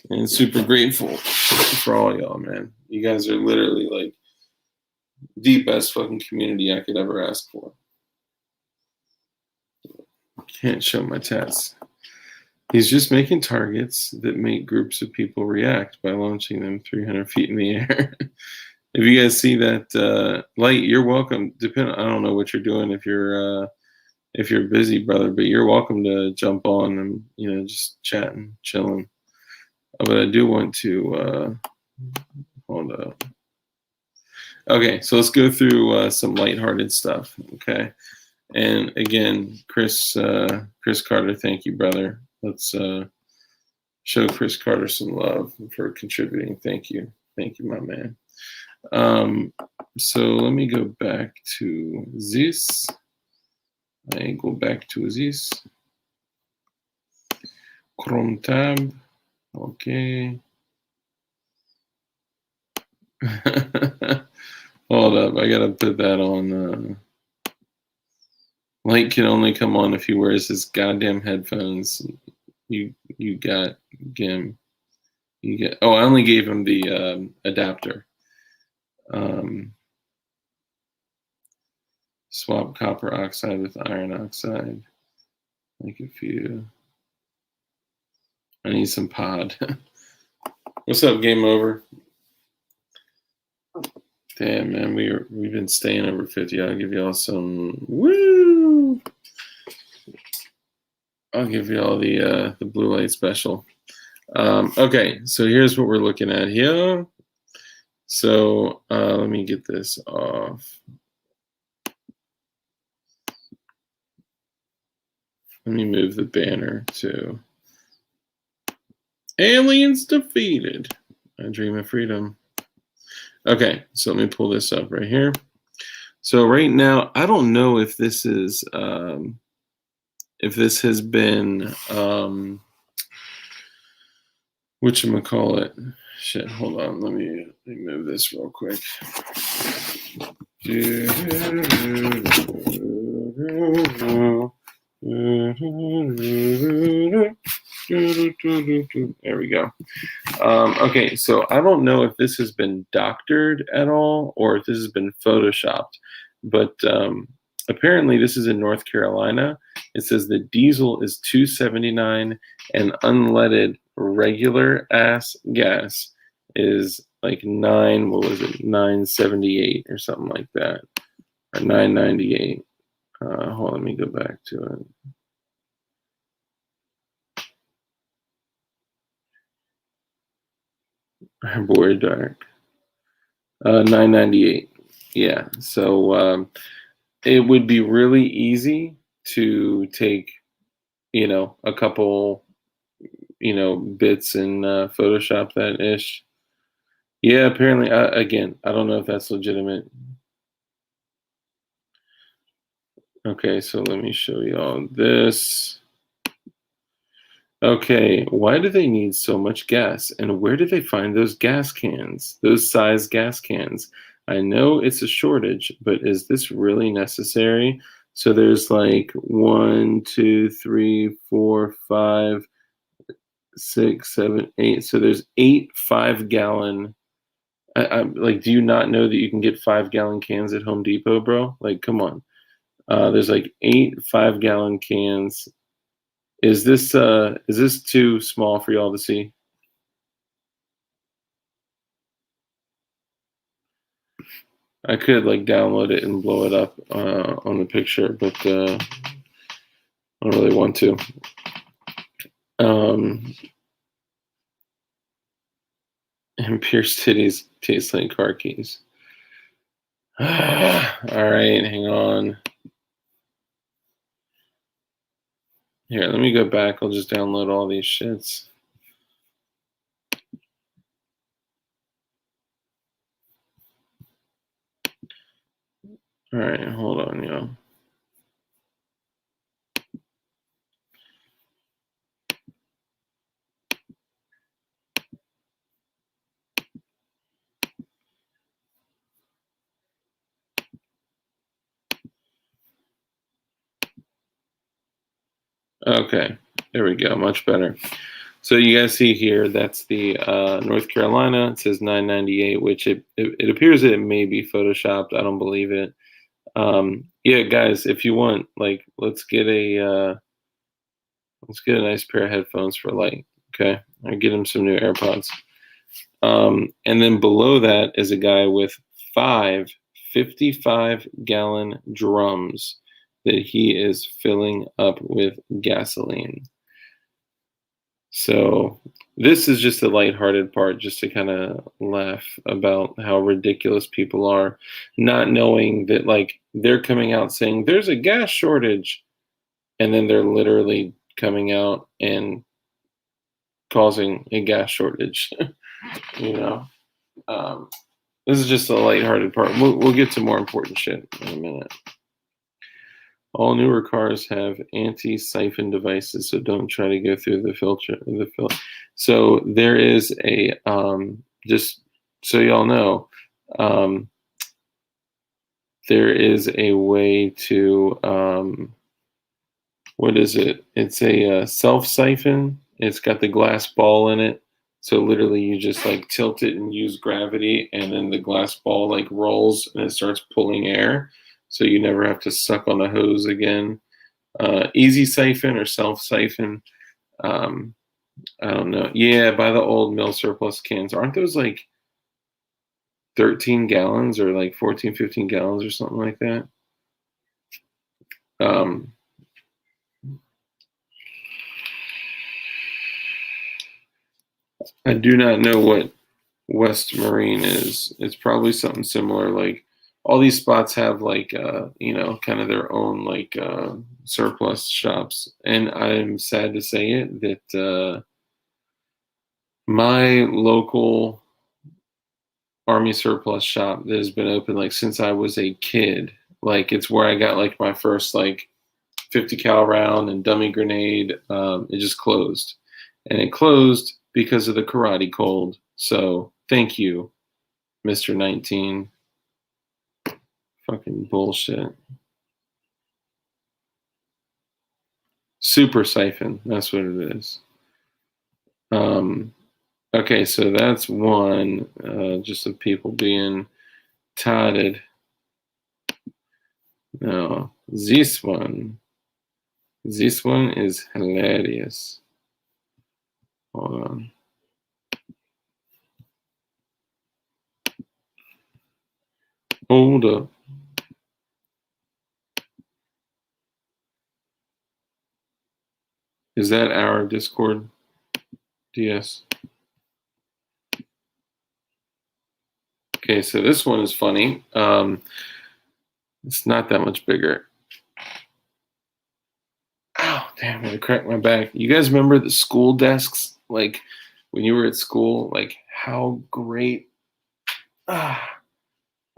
and super grateful for all y'all, man. You guys are literally like the best fucking community I could ever ask for. Can't show my tats. He's just making targets that make groups of people react by launching them 300 feet in the air. If you guys see that light, you're welcome. I don't know what you're doing if you're busy, brother, but you're welcome to jump on and just chatting, chilling. But I do want to hold up. Okay, so let's go through some lighthearted stuff. Okay, and again, Chris Carter, thank you, brother. Let's show Chris Carter some love for contributing. Thank you, my man. So let me go back to this. I go back to this. Chrome tab. Okay. Hold up, I gotta put that on. Light can only come on if he wears his goddamn headphones. You got Gim. You get. Oh, I only gave him the adapter. Swap copper oxide with iron oxide. Like if you. I need some pod. What's up, Game Over? Damn, man, we've been staying over 50. I'll give y'all some woo. I'll give y'all the blue light special. Okay, so here's what we're looking at here. So let me get this off. Let me move the banner to Aliens Defeated. I Dream of Freedom. Okay, so let me pull this up right here. So right now, I don't know if this is if this has been whatchamacallit. Shit, hold on. Let me move this real quick. There we go. Okay, so I don't know if this has been doctored at all or if this has been photoshopped, but apparently this is in North Carolina. It says the diesel is $2.79 and unleaded regular ass gas is like $9.78 or something like that, or $9.98. Hold on, let me go back to it. Board dark. $9.98. Yeah. So it would be really easy to take, a couple, bits and Photoshop that ish. Yeah. Apparently, again, I don't know if that's legitimate. Okay, so let me show y'all this. Okay, why do they need so much gas? And where do they find those gas cans? Those size gas cans? I know it's a shortage, but is this really necessary? So there's like one, two, three, four, five, six, seven, eight. So there's 8 5 gallon. I'm like, do you not know that you can get 5 gallon cans at Home Depot, bro? Like, come on. There's like 8 5 gallon cans. Is this too small for y'all to see? I could like download it and blow it up on the picture, but I don't really want to. Um, and pierced titties taste like car keys. All right, hang on. Here, let me go back. I'll just download all these shits. All right, hold on, y'all. Okay, there we go. Much better. So you guys see here, that's the North Carolina. It says 998, which it appears that it may be photoshopped. I don't believe it. Yeah, guys, if you want, like, let's get a nice pair of headphones for Light. Okay, I get him some new AirPods. And then below that is a guy with 5 55 gallon drums that he is filling up with gasoline. So this is just the lighthearted part, just to kind of laugh about how ridiculous people are, not knowing that like they're coming out saying there's a gas shortage, and then they're literally coming out and causing a gas shortage. you know, um, this is just the lighthearted part. We'll get to more important shit in a minute. All newer cars have anti-siphon devices, so don't try to go through the filter. So there is a just so y'all know, there is a way to what is it? It's a self siphon. It's got the glass ball in it. So literally, you just like tilt it and use gravity, and then the glass ball like rolls and it starts pulling air. So you never have to suck on the hose again. Easy siphon or self siphon. Um, I don't know. Yeah, buy the old mill surplus cans. Aren't those like 13 gallons or like 14, 15 gallons or something like that? Um, I do not know what West Marine is. It's probably something similar. Like all these spots have like kind of their own like surplus shops. And I'm sad to say it that my local Army surplus shop that has been open like since I was a kid. Like it's where I got like my first like 50 cal round and dummy grenade. It just closed, and it closed because of the karate cold. So thank you, Mr. 19. Fucking bullshit. Super siphon. That's what it is. Okay, so that's one. Just of people being touted. No, this one. This one is hilarious. Hold on. Hold up. Is that our Discord? DS. Okay, so this one is funny. It's not that much bigger. Oh, damn, I cracked my back. You guys remember the school desks? Like when you were at school, like how great. Ah.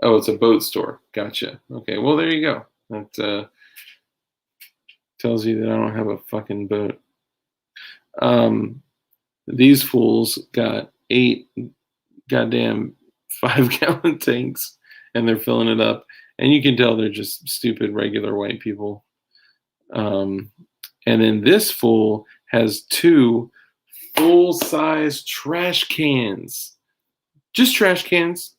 Oh, it's a boat store. Gotcha. Okay, well, there you go. That tells you that I don't have a fucking boat. Um, these fools got 8 goddamn 5-gallon tanks, and they're filling it up, and you can tell they're just stupid regular white people. Um, and then this fool has 2 full-size trash cans. Just trash cans.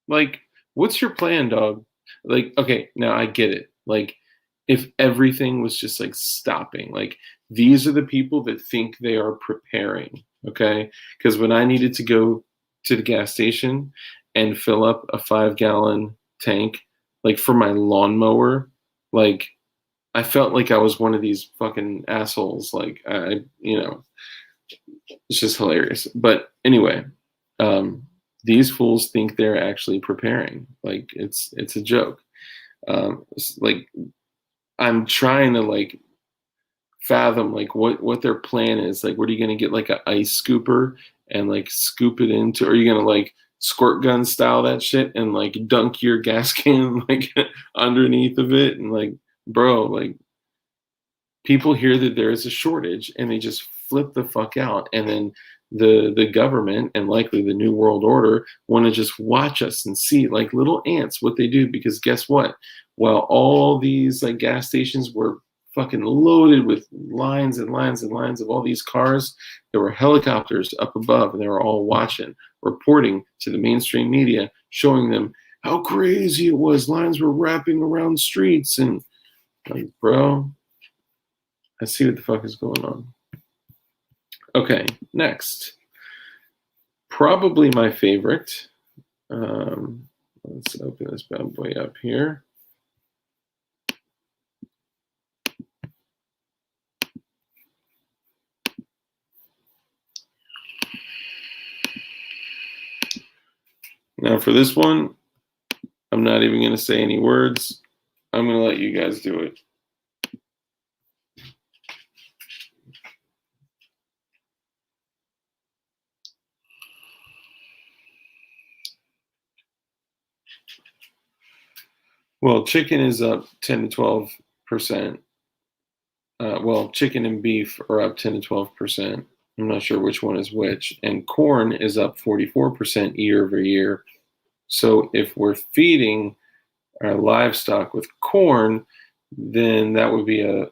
Like, what's your plan, dog? Like, okay, now I get it. Like, if everything was just like stopping, like, these are the people that think they are preparing, okay? Because when I needed to go to the gas station and fill up a 5-gallon tank, like for my lawnmower, like, I felt like I was one of these fucking assholes. Like, it's just hilarious. But anyway, um, these fools think they're actually preparing. Like it's a joke. Like I'm trying to like fathom like what their plan is. Like, what are you gonna get like an ice scooper and like scoop it into? Or are you gonna like squirt gun style that shit and like dunk your gas can like underneath of it and like, bro, like people hear that there is a shortage and they just flip the fuck out, and then the government and likely the new world order want to just watch us and see like little ants what they do, because guess what, while all these like gas stations were fucking loaded with lines and lines and lines of all these cars, there were helicopters up above and they were all watching, reporting to the mainstream media, showing them how crazy it was, lines were wrapping around streets. And like, bro, I see what the fuck is going on. Okay, next. Probably my favorite. Let's open this bad boy up here. Now for this one, I'm not even going to say any words. I'm going to let you guys do it. Well, chicken is up 10 to 12%. Well, chicken and beef are up 10 to 12%. I'm not sure which one is which. And corn is up 44% year over year. So if we're feeding our livestock with corn, then that would be a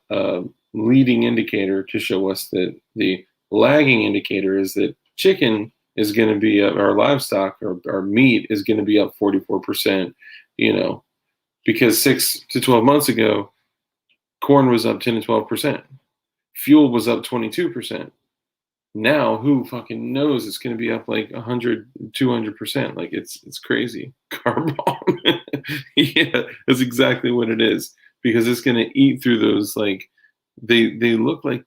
leading indicator to show us that the lagging indicator is that chicken is going to be up, our livestock or our meat is going to be up 44%, because 6 to 12 months ago, corn was up 10 to 12%. Fuel was up 22%. Now, who fucking knows? It's going to be up like 100, 200%. Like it's crazy. Carbon. Yeah, that's exactly what it is, because it's going to eat through those, like, they look like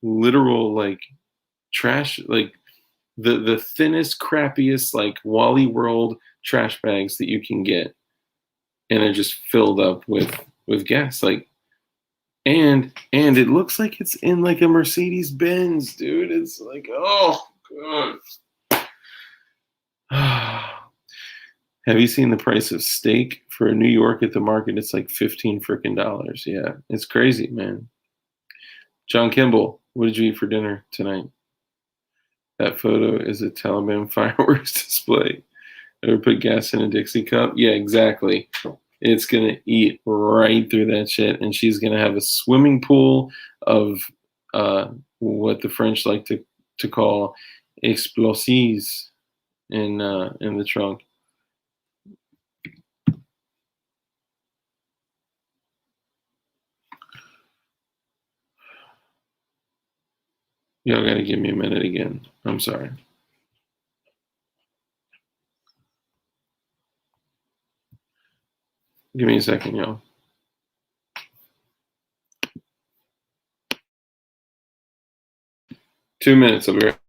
literal like trash, like the thinnest, crappiest like Wally World trash bags that you can get, and they're just filled up with gas. Like, and it looks like it's in like a Mercedes Benz, dude. It's like, oh god. Have you seen the price of steak for New York at the market? It's like 15 freaking dollars. Yeah, it's crazy, man. John Kimball, what did you eat for dinner tonight? That photo is a Taliban fireworks display. Ever put gas in a Dixie cup? Yeah, exactly. It's gonna eat right through that shit, and she's gonna have a swimming pool of what the French like to call explosives in the trunk. Y'all gotta give me a minute again. I'm sorry. Give me a second, y'all. 2 minutes. I'll be right.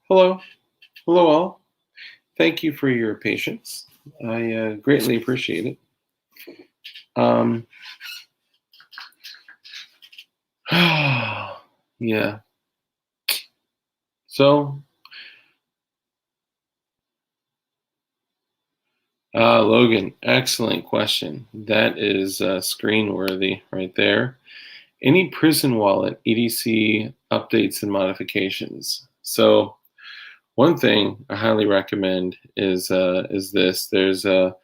Hello. Hello, all. Thank you for your patience. I greatly appreciate it. Um, yeah. So, Logan, excellent question. That is screen worthy right there. Any prison wallet EDC updates and modifications? So, one thing I highly recommend is this. There's a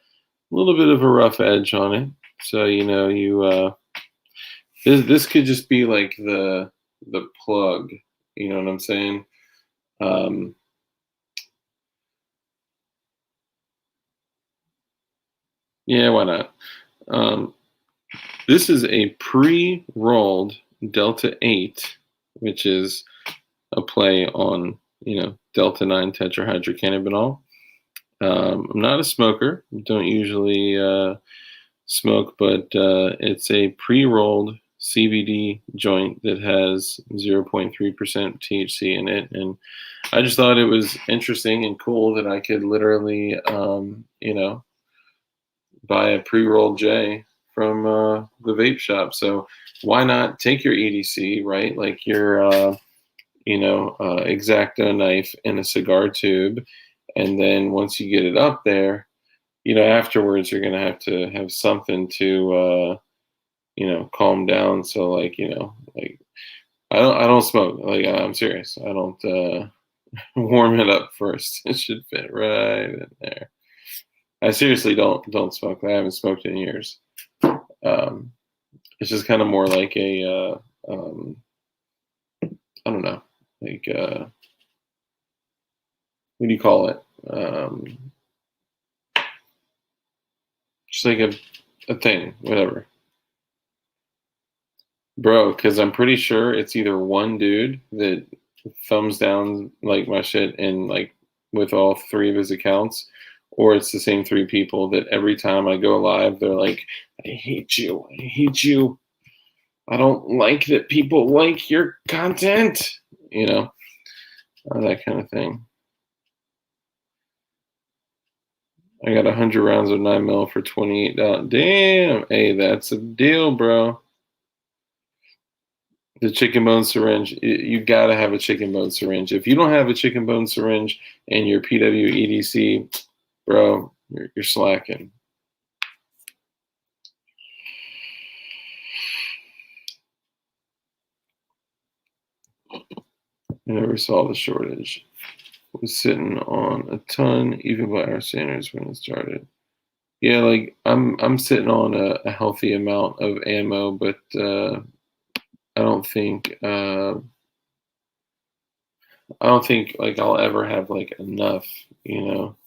little bit of a rough edge on it, so this could just be like the plug. You know what I'm saying? Um, yeah, why not? Um, this is a pre-rolled Delta 8, which is a play on Delta 9 tetrahydrocannabinol. I'm not a smoker. Don't usually smoke, but it's a pre-rolled CBD joint that has 0.3% THC in it, and I just thought it was interesting and cool that I could literally, buy a pre-rolled J from the vape shop. So why not take your EDC, right? Like your, X-Acto knife and a cigar tube, and then once you get it up there, afterwards you're gonna have to have something to, calm down. So like I don't smoke. Like I'm serious. I don't warm it up first. It should fit right in there. I seriously don't smoke. I haven't smoked in years. Um, it's just kind of more like a I don't know, like what do you call it? Just like a thing, whatever, bro. Because I'm pretty sure it's either one dude that thumbs down like my shit and like with all three of his accounts, or it's the same three people that every time I go live, they're like, "I hate you, I hate you. I don't like that people like your content," you know, that kind of thing. I got 100 rounds of 9 mil for $28. Damn, hey, that's a deal, bro. The chicken bone syringe, you gotta have a chicken bone syringe. If you don't have a chicken bone syringe and your PWEDC, bro, you're slacking. I never saw the shortage. Was sitting on a ton, even by our standards when it started. Yeah, like I'm sitting on a healthy amount of ammo, but I don't think I don't think like I'll ever have like enough, you know.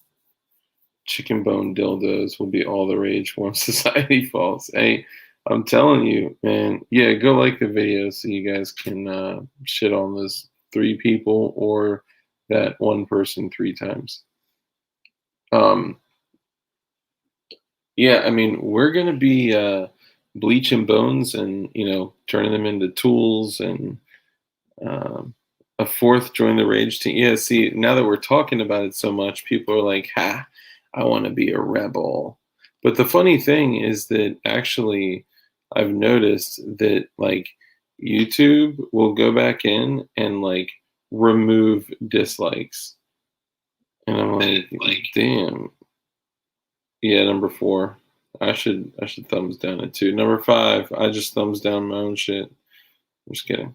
Chicken bone dildos will be all the rage once society falls. Hey, I'm telling you, man. Yeah, go like the video so you guys can shit on those three people or that one person three times. Um, yeah, I mean, we're gonna be bleaching bones and turning them into tools and um, a fourth join the rage team. Yeah, see, now that we're talking about it so much, people are like, "Ha, I want to be a rebel." But the funny thing is that actually, I've noticed that like YouTube will go back in and like remove dislikes, and I'm like, damn. Yeah, number four. I should thumbs down it too. Number five, I just thumbs down my own shit. I'm just kidding.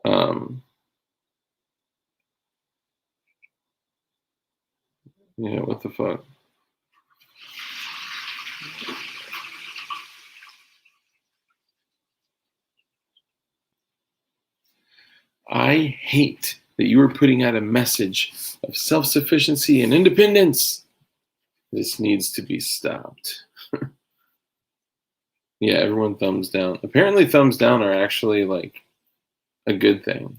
Um, yeah, what the fuck? I hate that you are putting out a message of self-sufficiency and independence. This needs to be stopped. Yeah, everyone thumbs down. Apparently, thumbs down are actually like a good thing.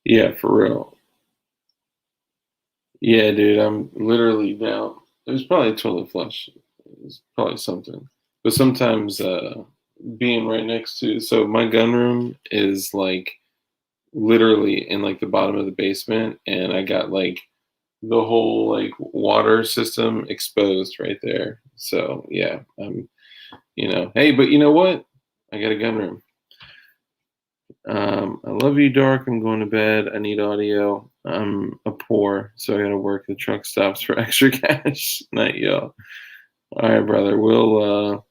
Yeah, for real. Yeah, dude, I'm literally down. It was probably toilet flush. It was probably something. But sometimes, being right next to. So my gun room is like literally in like the bottom of the basement, and I got like the whole like water system exposed right there. So yeah, hey, but you know what? I got a gun room. I love you, Dark. I'm going to bed. I need audio. I'm a poor, so I gotta work the truck stops for extra cash. Night, y'all. All right, brother. We'll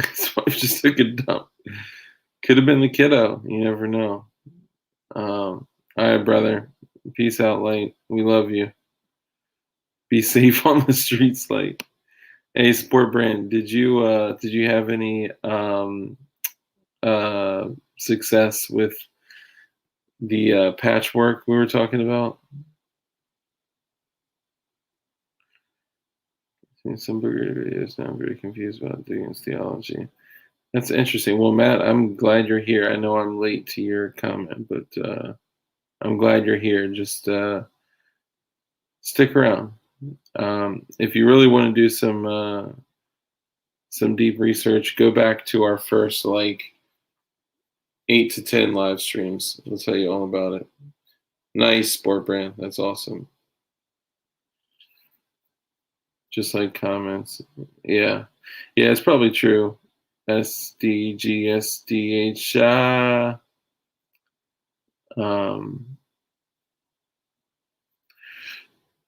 his wife just took a dump. Could have been the kiddo. You never know. All right, brother. Peace out, light. We love you. Be safe on the streets, light. Hey, Sport Brand, did you have any uh success with the patchwork we were talking about? Seen some bigger videos now. I'm very confused about Diggins theology. That's interesting. Well, Matt, I'm glad you're here. I know I'm late to your comment, but I'm glad you're here. Just stick around. If you really want to do some deep research, go back to our first like 8 to 10 live streams. I'll tell you all about it. Nice, Sport Brand. That's awesome. Just like comments. Yeah. Yeah, it's probably true. SDGSDH.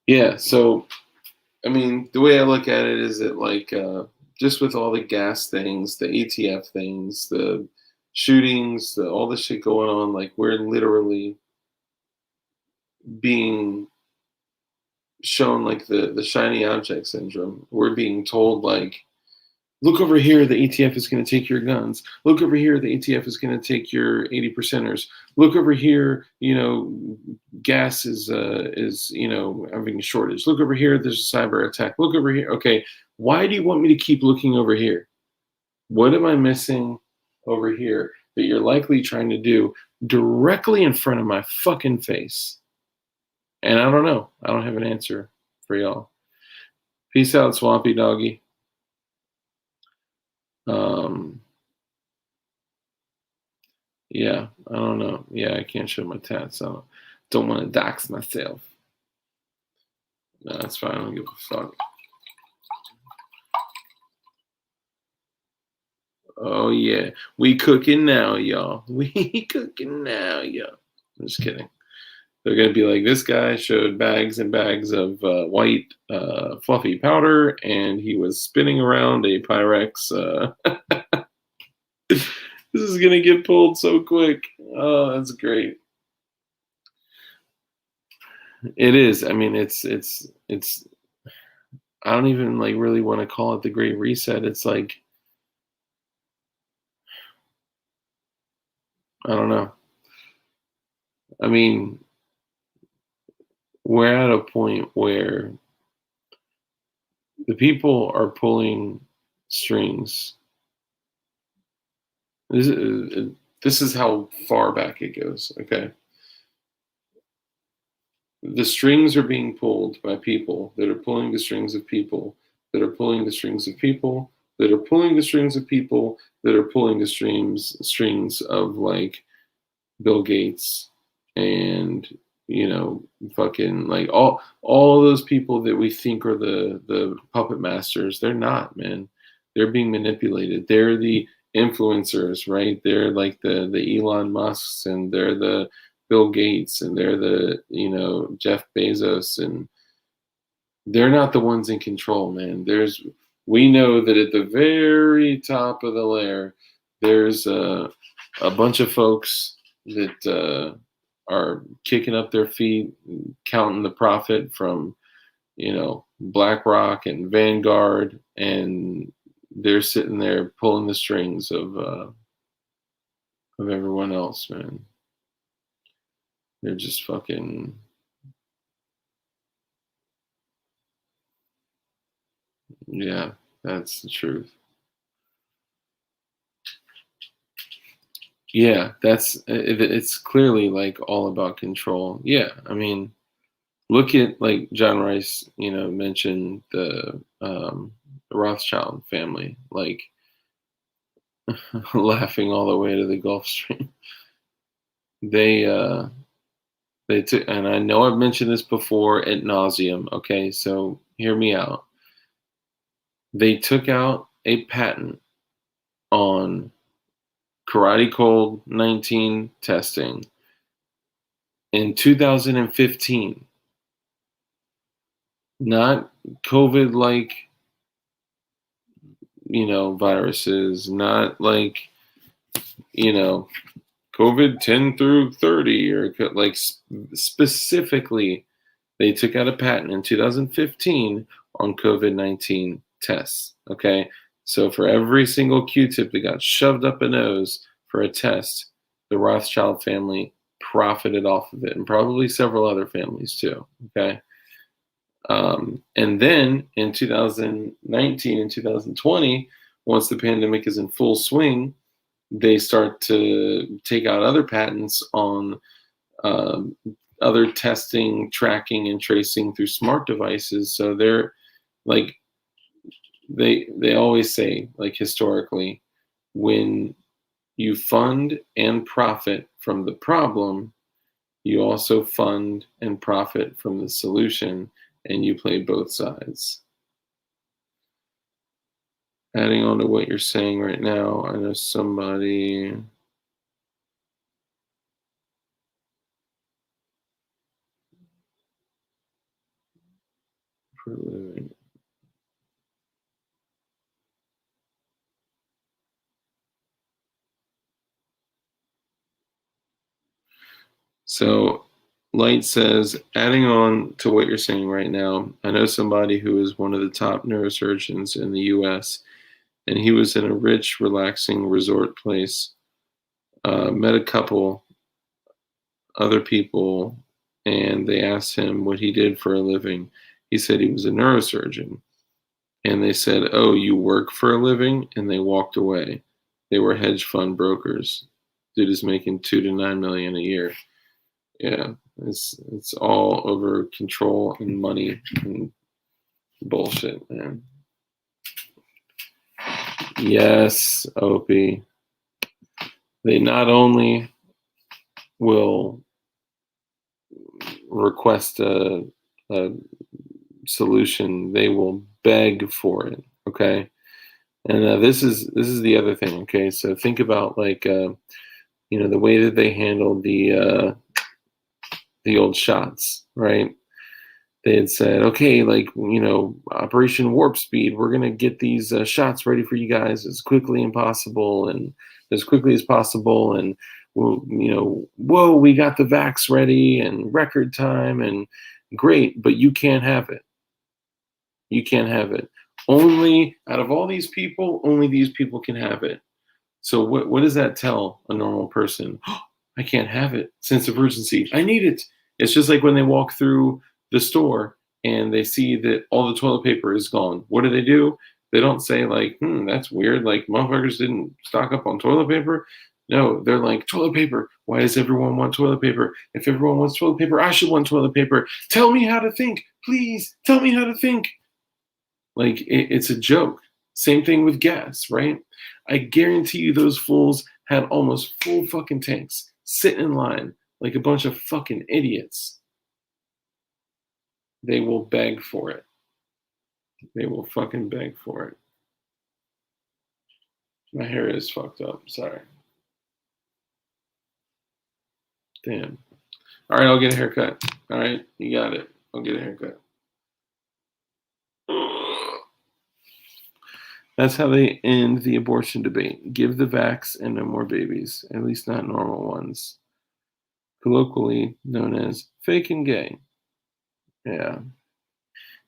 Yeah, so I mean, the way I look at it is that like just with all the gas things, the ATF things, the shootings, all the shit going on, like we're literally being shown like the shiny object syndrome. We're being told like, look over here, the ATF is going to take your guns. Look over here, the ATF is going to take your 80%ers. Look over here, gas is having a shortage. Look over here, there's a cyber attack. Look over here. Okay, why do you want me to keep looking over here? What am I missing over here that you're likely trying to do directly in front of my fucking face? And I don't know. I don't have an answer for y'all. Peace out, Swampy Doggy. Yeah, I don't know. Yeah, I can't show my tats. I don't want to dox myself. No, that's fine. I don't give a fuck. Oh yeah, we cooking now, y'all. We cooking now, y'all. I'm just kidding. They're gonna be like, this guy showed bags and bags of white fluffy powder, and he was spinning around a Pyrex. This is gonna get pulled so quick. Oh, that's great. It is. I mean, it's. I don't even like really want to call it the Great Reset. It's like, I don't know. I mean, we're at a point where the people are pulling strings. This is how far back it goes. Okay. The strings are being pulled by people that are pulling the strings of people that are pulling the strings of people that are pulling the strings of people that are pulling the strings of like Bill Gates and fucking like all those people that we think are the puppet masters. They're not, man. They're being manipulated. They're the influencers, right? They're like the Elon Musks, and they're the Bill Gates, and they're the Jeff Bezos, and they're not the ones in control, man. We know that at the very top of the layer, there's a bunch of folks that are kicking up their feet, counting the profit from BlackRock and Vanguard, and they're sitting there pulling the strings of everyone else, man. They're just fucking. Yeah, that's the truth. Yeah, it's clearly like all about control. Yeah, I mean, look at like John Rice, mentioned the Rothschild family. Like laughing all the way to the Gulf Stream. They they took, and I know I've mentioned this before ad nauseum. Okay, so hear me out. They took out a patent on Karate Cold 19 testing in 2015. Not COVID like, viruses, not like, you know, COVID 10 through 30, or like specifically, they took out a patent in 2015 on COVID 19 tests. Okay. So for every single Q tip that got shoved up a nose for a test, the Rothschild family profited off of it, and probably several other families too. Okay. And then in 2019 and 2020, once the pandemic is in full swing, they start to take out other patents on um, other testing, tracking, and tracing through smart devices. So they're like, they always say, like, historically, when you fund and profit from the problem, you also fund and profit from the solution, and you play both sides. Adding on to what you're saying right now, I know somebody. For a living. So Light says, adding on to what you're saying right now, I know somebody who is one of the top neurosurgeons in the US, and he was in a rich, relaxing resort place, met a couple other people, and they asked him what he did for a living. He said he was a neurosurgeon. And they said, "Oh, you work for a living?" And they walked away. They were hedge fund brokers. Dude is making 2 to 9 million a year. Yeah, it's all over control and money and bullshit, man. Yes, Opie. They not only will request a solution, they will beg for it. Okay, and this is the other thing. Okay, so think about, like, the way that they handled the old shots, right? They had said, okay, like, Operation Warp Speed, we're gonna get these shots ready for you guys as quickly and possible, and as quickly as possible, and whoa, we got the vax ready in record time, and great, but you can't have it. You can't have it. Only out of all these people, only these people can have it. So what does that tell a normal person? I can't have it. Sense of urgency. I need it. It's just like when they walk through the store and they see that all the toilet paper is gone. What do? They don't say, like, that's weird. Like, motherfuckers didn't stock up on toilet paper. No, they're like, toilet paper. Why does everyone want toilet paper? If everyone wants toilet paper, I should want toilet paper. Tell me how to think. Please tell me how to think. Like, it's a joke. Same thing with gas, right? I guarantee you those fools had almost full fucking tanks sitting in line like a bunch of fucking idiots. They will beg for it. They will fucking beg for it. My hair is fucked up. Sorry. Damn. All right, I'll get a haircut. All right, you got it. I'll get a haircut. That's how they end the abortion debate. Give the vax and no more babies, at least not normal ones. Colloquially known as fake and gay. Yeah.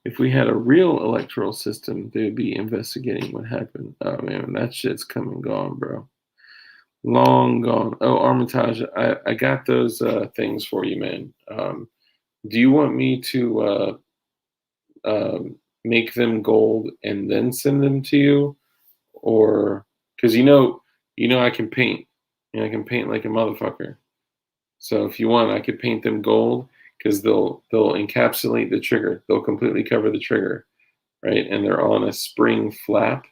If we had a real electoral system, they would be investigating what happened. Oh man, that shit's come and gone, bro. Long gone. Oh, Armitage, I got those things for you, man. Do you want me to make them gold and then send them to you, or because I can paint. I can paint like a motherfucker. So if you want, I could paint them gold because they'll encapsulate the trigger. They'll completely cover the trigger, right? And they're on a spring flap.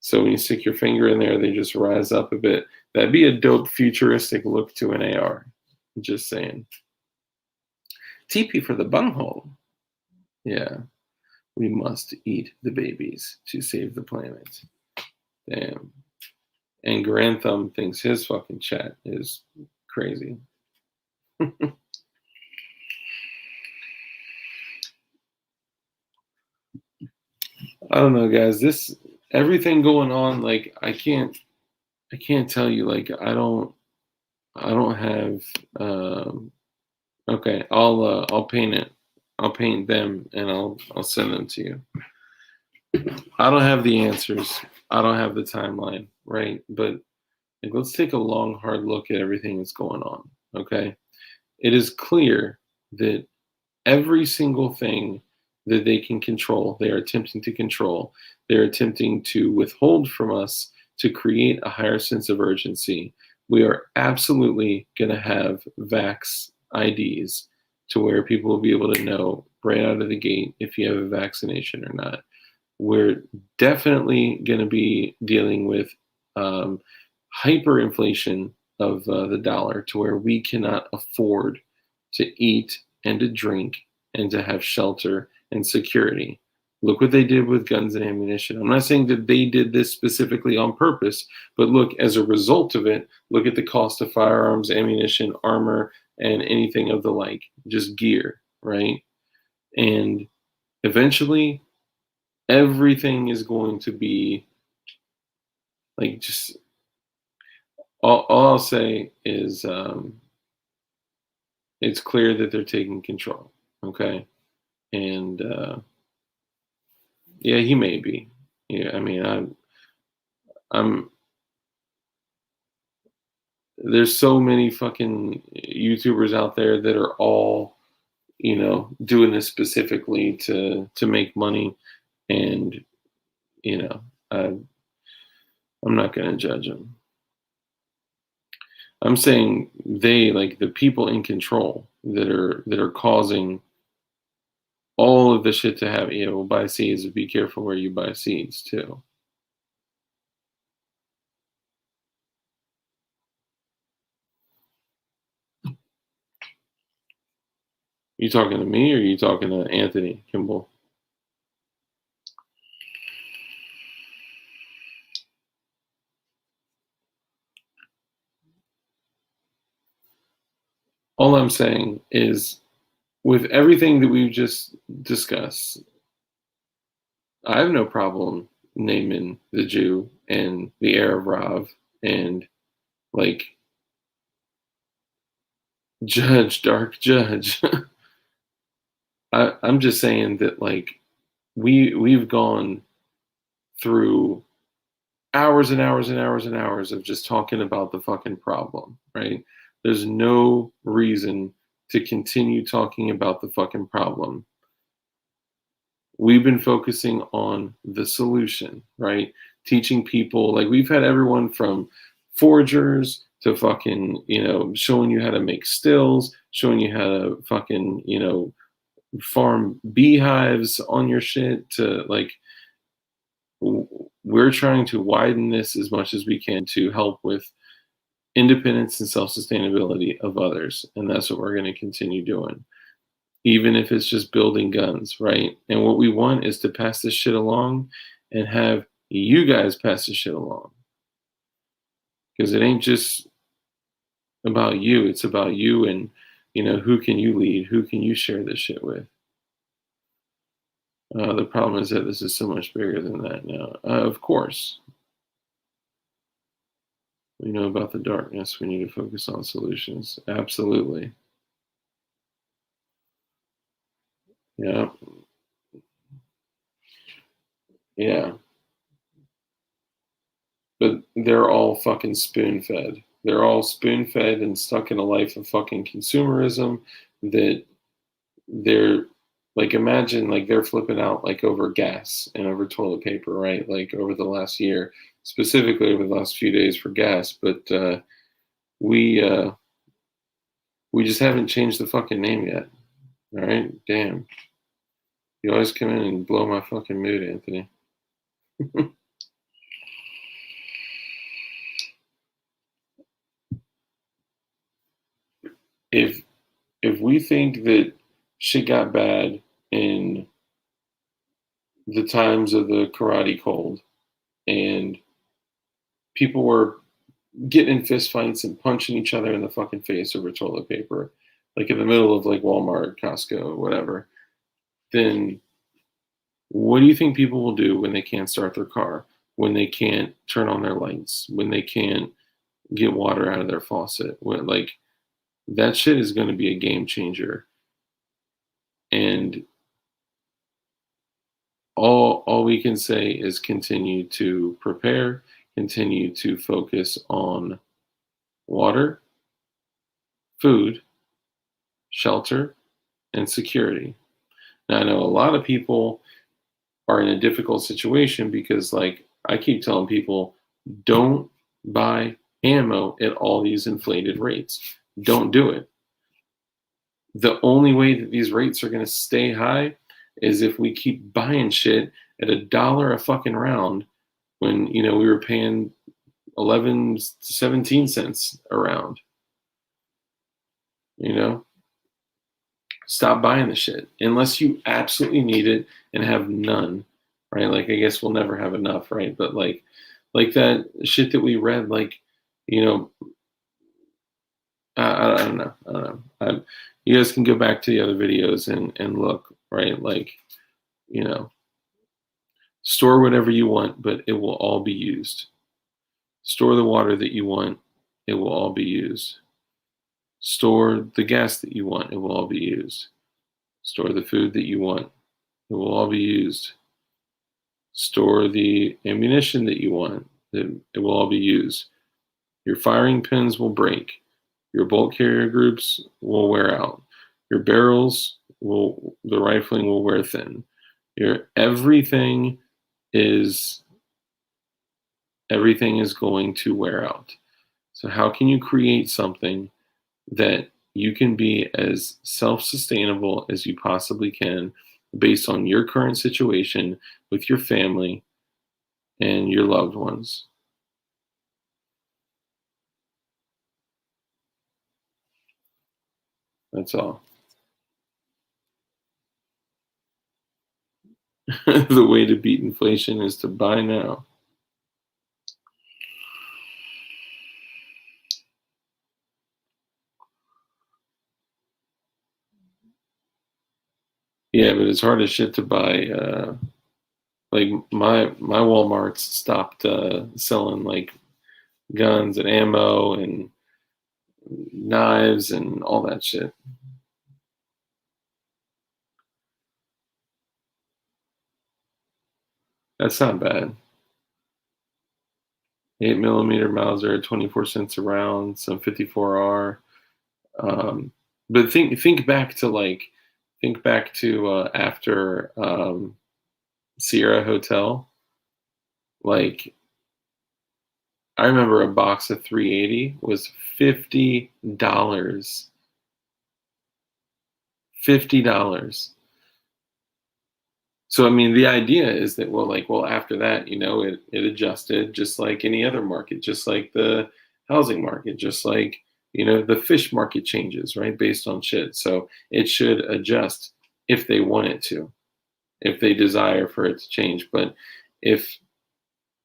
So when you stick your finger in there, they just rise up a bit. That'd be a dope futuristic look to an AR. Just saying. TP for the bunghole. Yeah. We must eat the babies to save the planet. Damn. And Grantham thinks his fucking chat is crazy. I don't know, guys. This everything going on, like I can't tell you. Like I don't have. Okay, I'll paint it. I'll paint them and I'll send them to you. I don't have the answers. I don't have the timeline, right? But like, let's take a long, hard look at everything that's going on. Okay, it is clear that every single thing that they can control, they are attempting to control. They're attempting to withhold from us to create a higher sense of urgency. We are absolutely going to have vax IDs to where people will be able to know right out of the gate if you have a vaccination or not. We're definitely going to be dealing with um, hyperinflation of the dollar to where we cannot afford to eat and to drink and to have shelter and security. Look what they did with guns and ammunition. I'm not saying that they did this specifically on purpose, but look, as a result of it, look at the cost of firearms, ammunition, armor, and anything of the like, just gear, right? And eventually, everything is going to be like just all I'll say is it's clear that they're taking control. Okay. And yeah, he may be. Yeah, I mean, I'm. There's so many fucking YouTubers out there that are all, doing this specifically to make money, and you know, I, I'm not gonna judge them. I'm saying they, like the people in control that are causing all of the shit to happen. Buy seeds. Be careful where you buy seeds too. You talking to me or you talking to Anthony Kimball? All I'm saying is, with everything that we've just discussed, I have no problem naming the Jew and the Arab Rav and like Judge, Dark Judge. I'm just saying that like we've gone through hours and hours and hours and hours of just talking about the fucking problem, right? There's no reason to continue talking about the fucking problem. We've been focusing on the solution, right? Teaching people, like we've had everyone from foragers to fucking, showing you how to make stills, showing you how to fucking, farm beehives on your shit to like, we're trying to widen this as much as we can to help with independence and self-sustainability of others. And that's what we're going to continue doing, even if it's just building guns, right? And what we want is to pass this shit along and have you guys pass this shit along. Because it ain't just about you, it's about you and, who can you lead? Who can you share this shit with? The problem is that this is so much bigger than that now. Of course, we know about the darkness. We need to focus on solutions. Absolutely. Yeah. Yeah. But they're all fucking spoon fed. They're all spoon fed and stuck in a life of fucking consumerism that they're like, imagine like they're flipping out like over gas and over toilet paper, right? Like over the last year, specifically over the last few days for gas. But we uh, we just haven't changed the fucking name yet. All right, damn. You always come in and blow my fucking mood, Anthony. if we think that shit got bad in the times of the karate cold and people were getting in fist fights and punching each other in the fucking face over toilet paper, like in the middle of like Walmart, Costco, whatever, then what do you think people will do when they can't start their car, when they can't turn on their lights, when they can't get water out of their faucet? When, like, that shit is going to be a game changer. And all we can say is continue to prepare, continue to focus on water, food, shelter, and security. Now, I know a lot of people are in a difficult situation because, like, I keep telling people, don't buy ammo at all these inflated rates. Don't do it. The only way that these rates are going to stay high is if we keep buying shit at $1 a fucking round when, you know, we were paying 11 to 17 cents a round. You know, stop buying the shit unless you absolutely need it and have none, right? Like, I guess we'll never have enough, right? But like that shit that we read, like, you know, I don't know. I don't know. You guys can go back to the other videos and look, right? Like, you know, store whatever you want, but it will all be used. Store the water that you want, it will all be used. Store the gas that you want, it will all be used. Store the food that you want, it will all be used. Store the ammunition that you want, it will all be used. Your firing pins will break. Your bolt carrier groups will wear out. Your barrels the rifling will wear thin. Everything is going to wear out. So how can you create something that you can be as self-sustainable as you possibly can based on your current situation with your family and your loved ones? That's all. The way to beat inflation is to buy now. Yeah, but it's hard as shit to buy. Like my Walmart's stopped selling like guns and ammo and knives and all that shit. That's not bad. 8 millimeter Mauser, 24 cents a round, some 54R. But think back to after Sierra Hotel. Like, I remember a box of 380 was $50. $50. So I mean, the idea is that well, after that, you know, it adjusted just like any other market, just like the housing market, just like, you know, the fish market changes, right, based on shit. So it should adjust if they want it to, if they desire for it to change. But if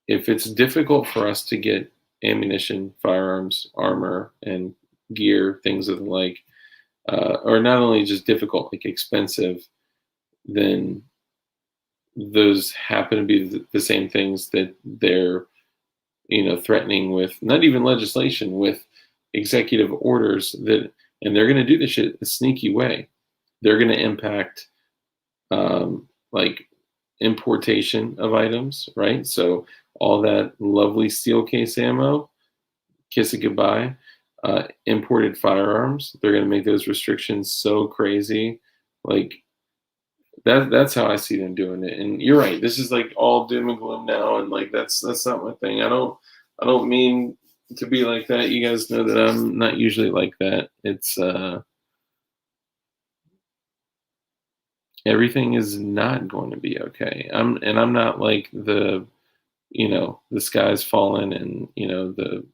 it's difficult for us to get ammunition, firearms, armor, and gear, things of the like, or not only just difficult, like expensive, then those happen to be the same things that they're, you know, threatening with, not even legislation, with executive orders that, and they're going to do this shit a sneaky way. They're going to impact like importation of items, right? So all that lovely steel case ammo, kiss it goodbye. Imported firearms, they're going to make those restrictions so crazy. Like, that's how I see them doing it. And you're right. This is like all doom and gloom now, and like that's not my thing. I don't mean to be like that. You guys know that I'm not usually like that. It's everything is not going to be okay. I'm not like the, you know, the sky's falling and, you know, the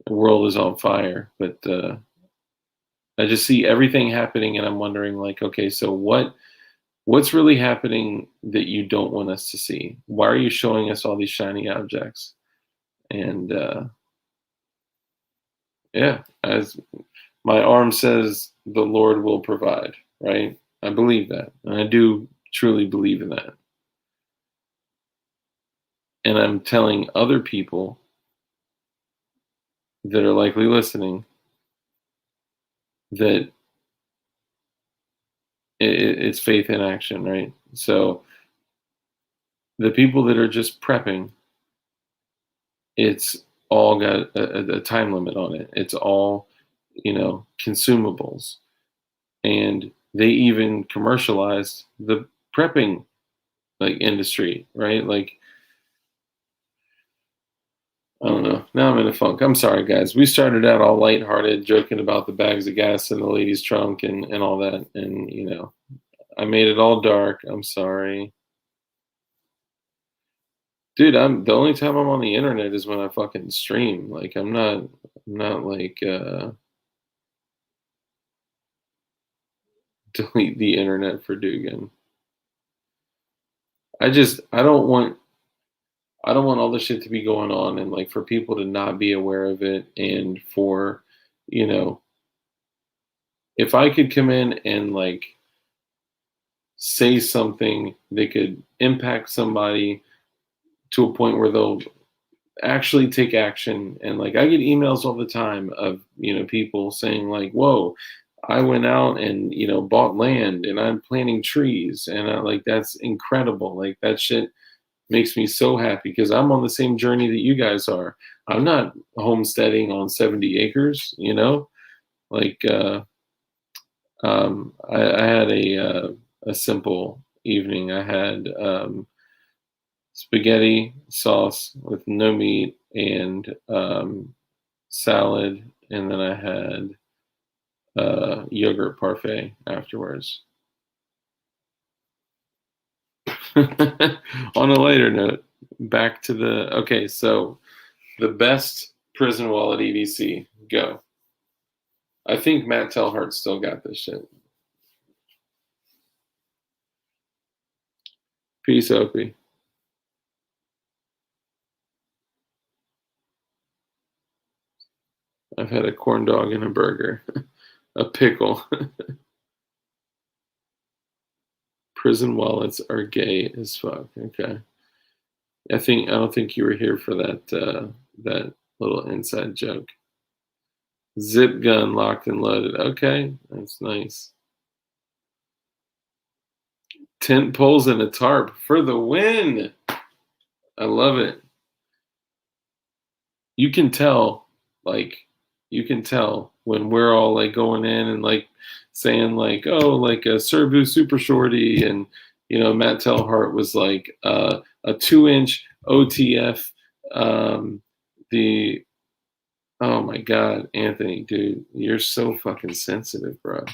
world is on fire. But I just see everything happening, and I'm wondering, like, okay, so what's really happening that you don't want us to see? Why are you showing us all these shiny objects? And yeah, as my arm says, the Lord will provide, right? I believe that. And I do truly believe in that. And I'm telling other people that are likely listening that it's faith in action, right? So the people that are just prepping, it's all got a time limit on it. It's all, consumables. And they even commercialized the prepping like industry, right? Like, I don't know. Now I'm in a funk. I'm sorry, guys. We started out all lighthearted, joking about the bags of gas in the lady's trunk and all that. And, I made it all dark. I'm sorry. Dude, I'm the only time I'm on the internet is when I fucking stream. Like I'm not like delete the internet for Dugan. I don't want all this shit to be going on and like for people to not be aware of it and for, you know, if I could come in and like say something that could impact somebody to a point where they'll actually take action. And like I get emails all the time of, people saying like, whoa, I went out and, bought land and I'm planting trees. And like, that's incredible. Like that shit makes me so happy because I'm on the same journey that you guys are. I'm not homesteading on 70 acres, like, I had a simple evening. I had spaghetti sauce with no meat and salad, and then I had yogurt parfait afterwards. On a lighter note, back to the okay. So the best prison wall at EDC. Go. I think Matt Telhart still got this shit. Peace, Opie. I've had a corn dog and a burger, a pickle. Prison wallets are gay as fuck. Okay. I don't think you were here for that little inside joke. Zip gun locked and loaded. Okay, that's nice. Tent poles and a tarp for the win. I love it. You can tell, like, when we're all like going in and like saying like, oh, like a Serbu super shorty, and Matt Telhart was like a 2-inch OTF. The Oh my God, Anthony, dude, you're so fucking sensitive, bro.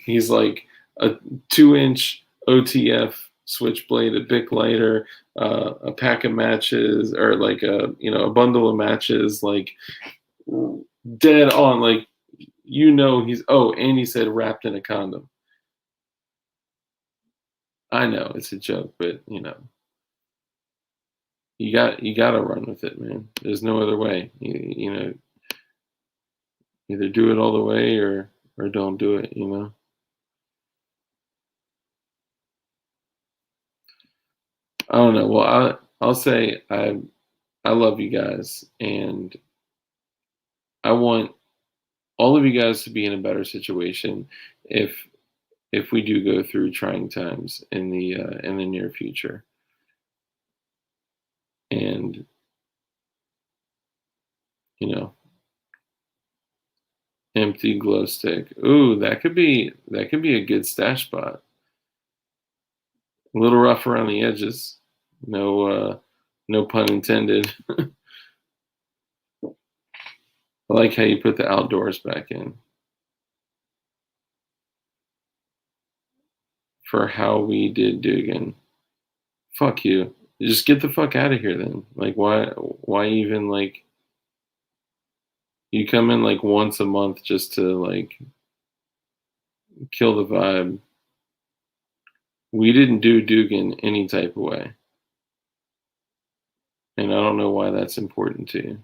He's like a 2-inch OTF switchblade, a Bic lighter, a pack of matches, or like a bundle of matches, like dead on, like he's and he said wrapped in a condom. I know it's a joke, but you got to run with it, man. There's no other way. Either do it all the way or don't do it. I don't know. Well, I'll say I love you guys, and I want all of you guys to be in a better situation if we do go through trying times in the near future. And empty glow stick. Ooh, that could be a good stash spot. A little rough around the edges. No pun intended. I like how you put the outdoors back in. For how we did Dugan. Fuck you. Just get the fuck out of here then. Like why even like You come in like once a month just to like kill the vibe. We didn't do Dugan any type of way, and I don't know why that's important to you.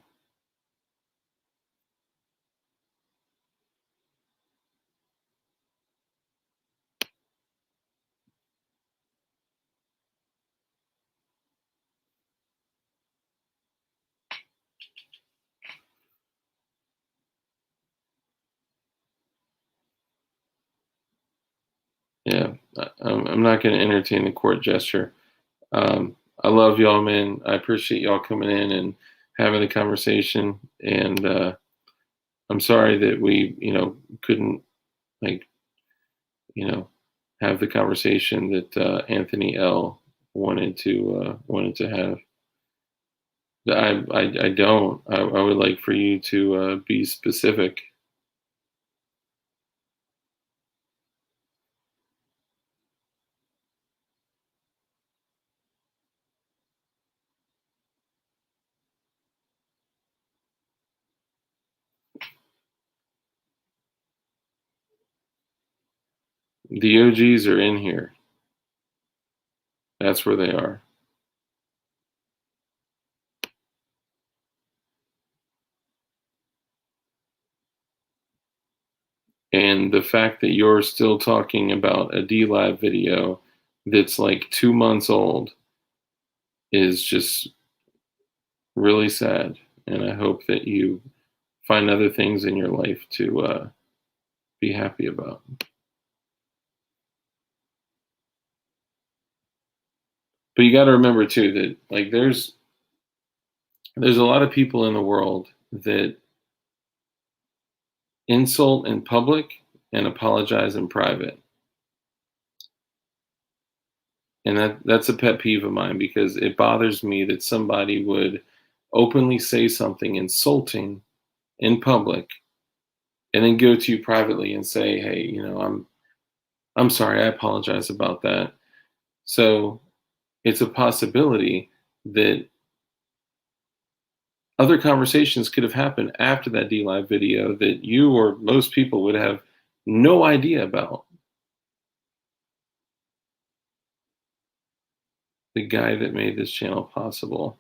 Yeah, I'm not going to entertain the court gesture. I love y'all, man. I appreciate y'all coming in and having a conversation. And I'm sorry that we, couldn't like, you know, have the conversation that Anthony L wanted to have. I don't. I would like for you to be specific. The OGs are in here. That's where they are. And the fact that you're still talking about a D Live video that's like 2 months old is just really sad. And I hope that you find other things in your life to be happy about. But you got to remember too that like there's a lot of people in the world that insult in public and apologize in private. And that's a pet peeve of mine because it bothers me that somebody would openly say something insulting in public and then go to you privately and say, "Hey, I'm sorry. I apologize about that." So, it's a possibility that other conversations could have happened after that D Live video that you or most people would have no idea about. The guy that made this channel possible.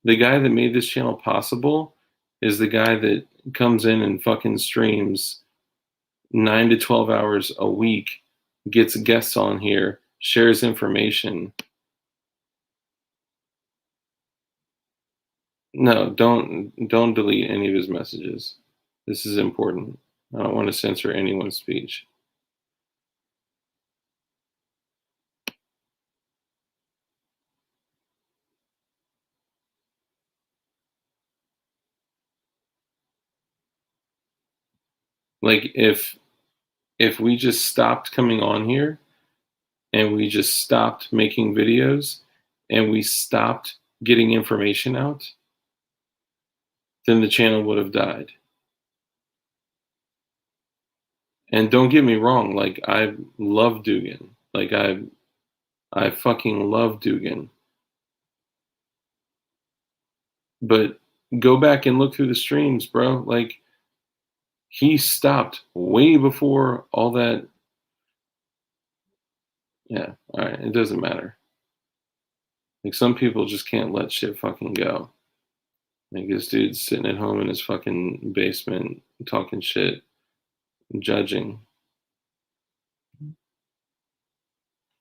The guy that made this channel possible is the guy that comes in and fucking streams 9 to 12 hours a week, gets guests on here, shares information. No, don't delete any of his messages. This is important. I don't want to censor anyone's speech. Like if we just stopped coming on here and we just stopped making videos and we stopped getting information out, then the channel would have died. And don't get me wrong, like I love Dugan. Like I fucking love Dugan. But go back and look through the streams, bro. Like he stopped way before all that. Yeah, all right, it doesn't matter. Like some people just can't let shit fucking go. Like this dude's sitting at home in his fucking basement talking shit, judging.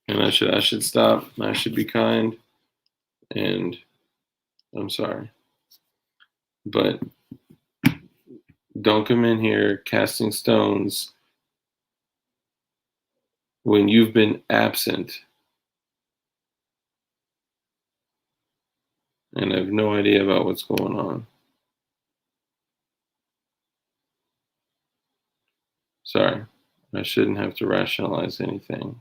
And I should stop. I should be kind. And I'm sorry. But don't come in here casting stones when you've been absent and I have no idea about what's going on. Sorry. I shouldn't have to rationalize anything.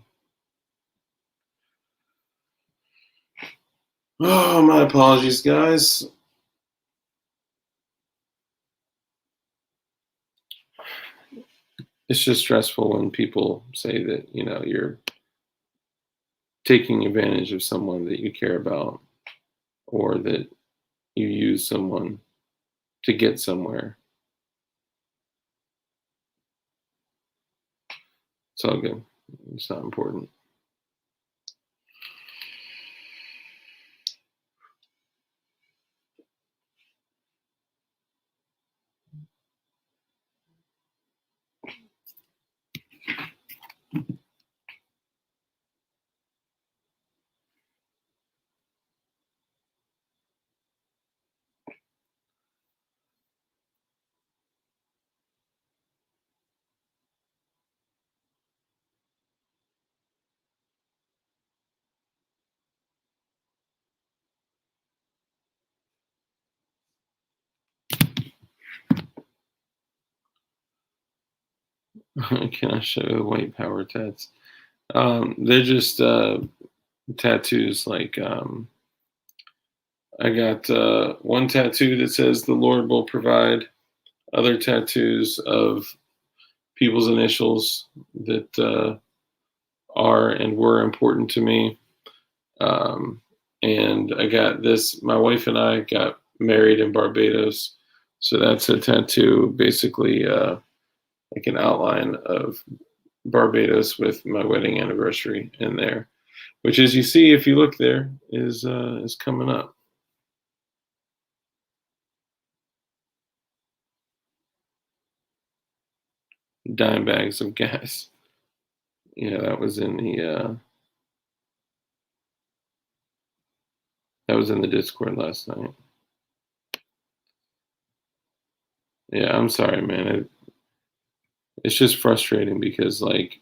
Oh, my apologies, guys. It's just stressful when people say that, you're taking advantage of someone that you care about or that you use someone to get somewhere. It's all good. It's not important. Can I show the white power tats? They're just tattoos. Like I got one tattoo that says "The Lord will provide." Other tattoos of people's initials that are and were important to me. Um, and I got this. My wife and I got married in Barbados, so that's a tattoo, basically like an outline of Barbados with my wedding anniversary in there, which, as you see if you look there, is coming up. Dime bags of gas. Yeah, that was in the Discord last night. Yeah, I'm sorry, man. It's just frustrating because like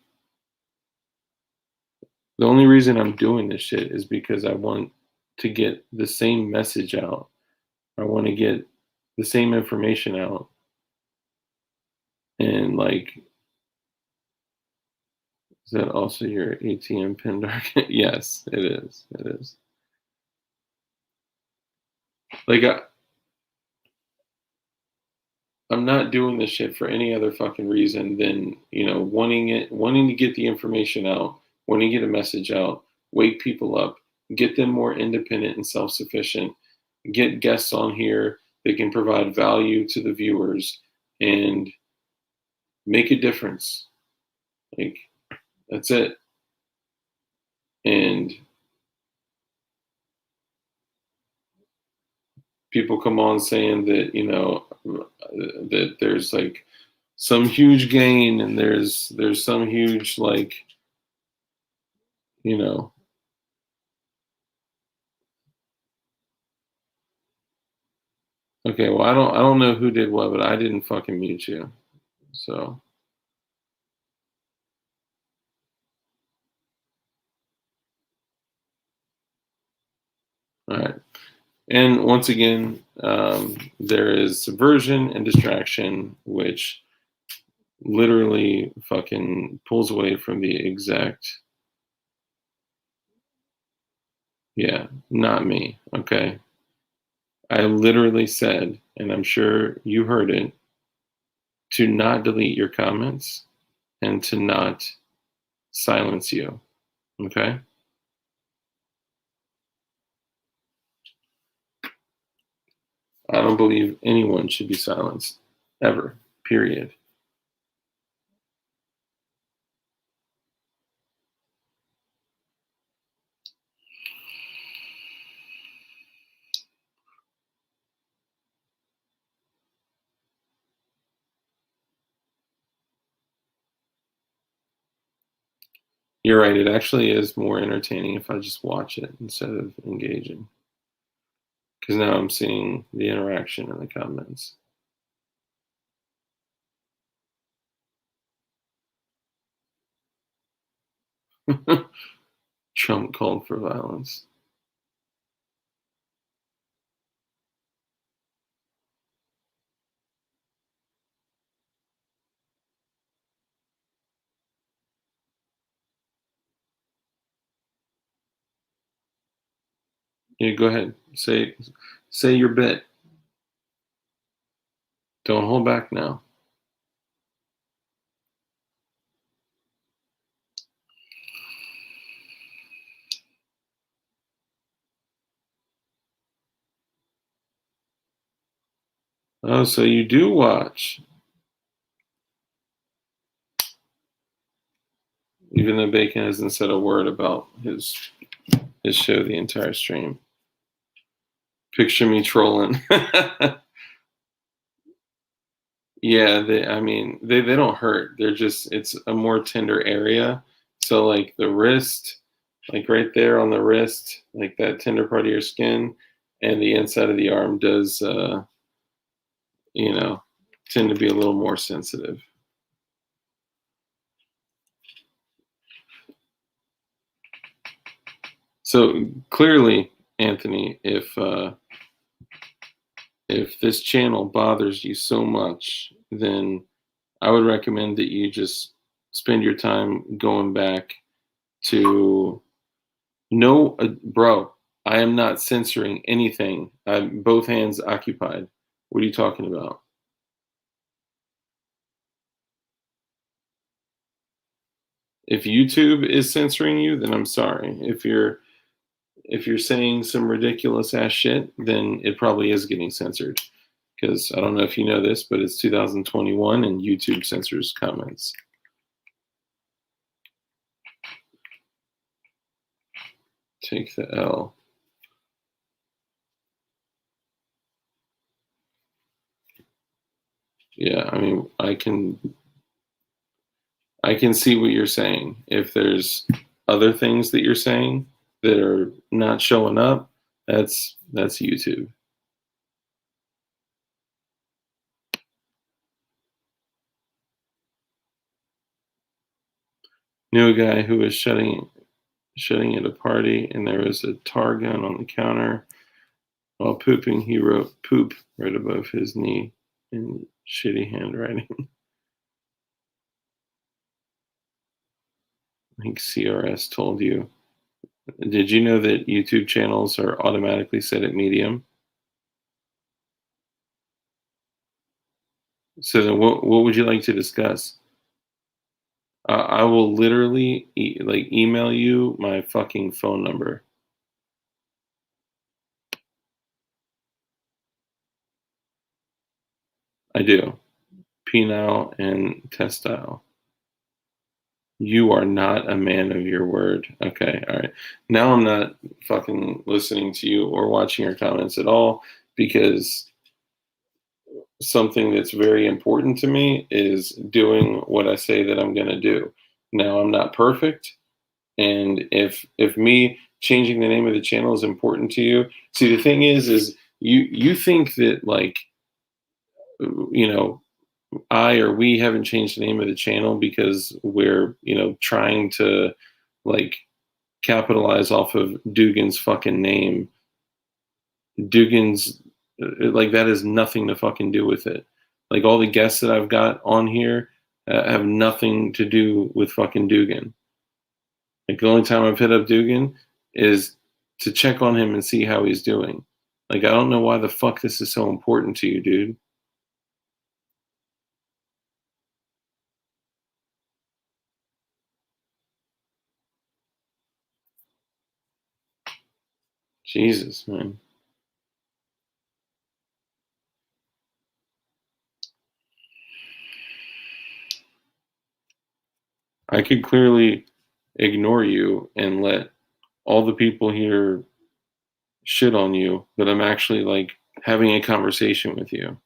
the only reason I'm doing this shit is because I want to get the same message out. I want to get the same information out. And like, is that also your ATM pin dark? Yes, it is. It is. Like I'm not doing this shit for any other fucking reason than, wanting to get the information out, wanting to get a message out, wake people up, get them more independent and self-sufficient, get guests on here that can provide value to the viewers and make a difference. Like that's it. And people come on saying that, that there's like some huge gain and there's some huge like, you know, okay, well I don't know who did what, but I didn't fucking mute you. So, all right. And once again, there is subversion and distraction, which literally fucking pulls away from the exact, yeah, not me. Okay. I literally said, and I'm sure you heard it, to not delete your comments and to not silence you. Okay. I don't believe anyone should be silenced ever, period. You're right. It actually is more entertaining if I just watch it instead of engaging. Because now I'm seeing the interaction in the comments. Trump called for violence. Yeah, go ahead. Say your bit. Don't hold back now. Oh, so you do watch. Even though Bacon hasn't said a word about his show the entire stream. Picture me trolling. Yeah, I mean, they don't hurt. They're just, it's a more tender area. So like the wrist, like right there on the wrist, like that tender part of your skin, and the inside of the arm does, you know, tend to be a little more sensitive. So clearly, Anthony, if this channel bothers you so much, then I would recommend that you just spend your time going back to no, bro. I am not censoring anything. I'm both hands occupied. What are you talking about? If YouTube is censoring you, then I'm sorry. If you're saying some ridiculous ass shit, then it probably is getting censored. Because I don't know if you know this, but it's 2021 and YouTube censors comments. Take the L. Yeah, I mean, I can see what you're saying. If there's other things that you're saying that are not showing up, that's YouTube. Knew a guy who was shutting at a party, and there was a tar gun on the counter. While pooping, he wrote "poop" right above his knee in shitty handwriting. I think CRS told you. Did you know that YouTube channels are automatically set at medium? So then, what would you like to discuss? I will literally like email you my fucking phone number. I do. Penile and testile. You are not a man of your word. Okay, all right. Now I'm not fucking listening to you or watching your comments at all because something that's very important to me is doing what I say that I'm going to do. Now I'm not perfect, and if me changing the name of the channel is important to you, see the thing is you think that like you know I or we haven't changed the name of the channel because we're trying to like capitalize off of Dugan's fucking name. Dugan's like that has nothing to fucking do with it. Like all the guests that I've got on here have nothing to do with fucking Dugan. Like the only time I've hit up Dugan is to check on him and see how he's doing. Like I don't know why the fuck this is so important to you, dude. Jesus, man. I could clearly ignore you and let all the people here shit on you, but I'm actually like having a conversation with you.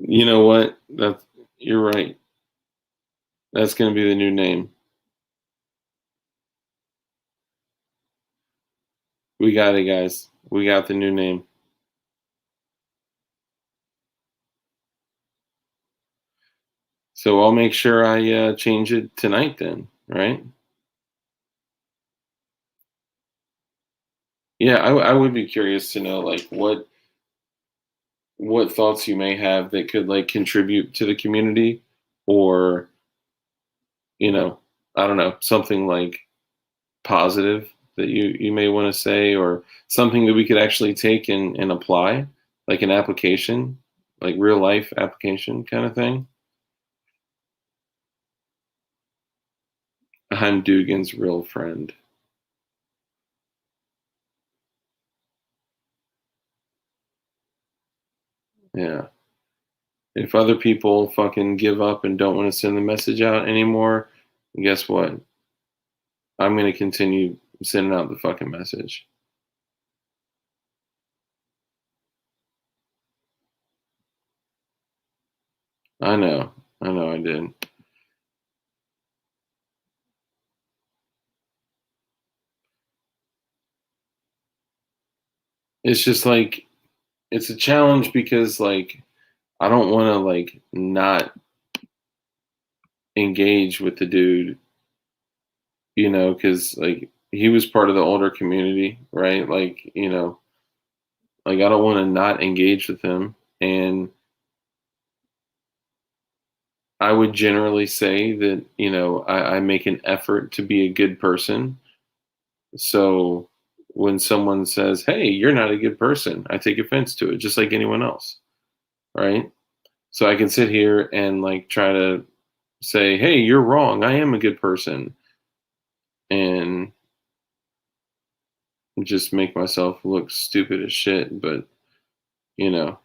You know what? You're right. That's gonna be the new name. We got it, guys. We got the new name. So I'll make sure I change it tonight then, right? Yeah, I would be curious to know like what thoughts you may have that could like contribute to the community, or you know, I don't know, something like positive that you may want to say, or something that we could actually take and apply. like an application, like real life application kind of thing. I'm Dugan's real friend. Yeah. If other people fucking give up and don't want to send the message out anymore, guess what? I'm going to continue sending out the fucking message. I know. I know I did. It's just like it's a challenge because like I don't want to like not engage with the dude, cuz like he was part of the older community, right? Like, like I don't want to not engage with him, and I would generally say that, I make an effort to be a good person. So when someone says, "Hey, you're not a good person," I take offense to it, just like anyone else, right? So I can sit here and like try to say, "Hey, you're wrong. I am a good person," and just make myself look stupid as shit. But you know,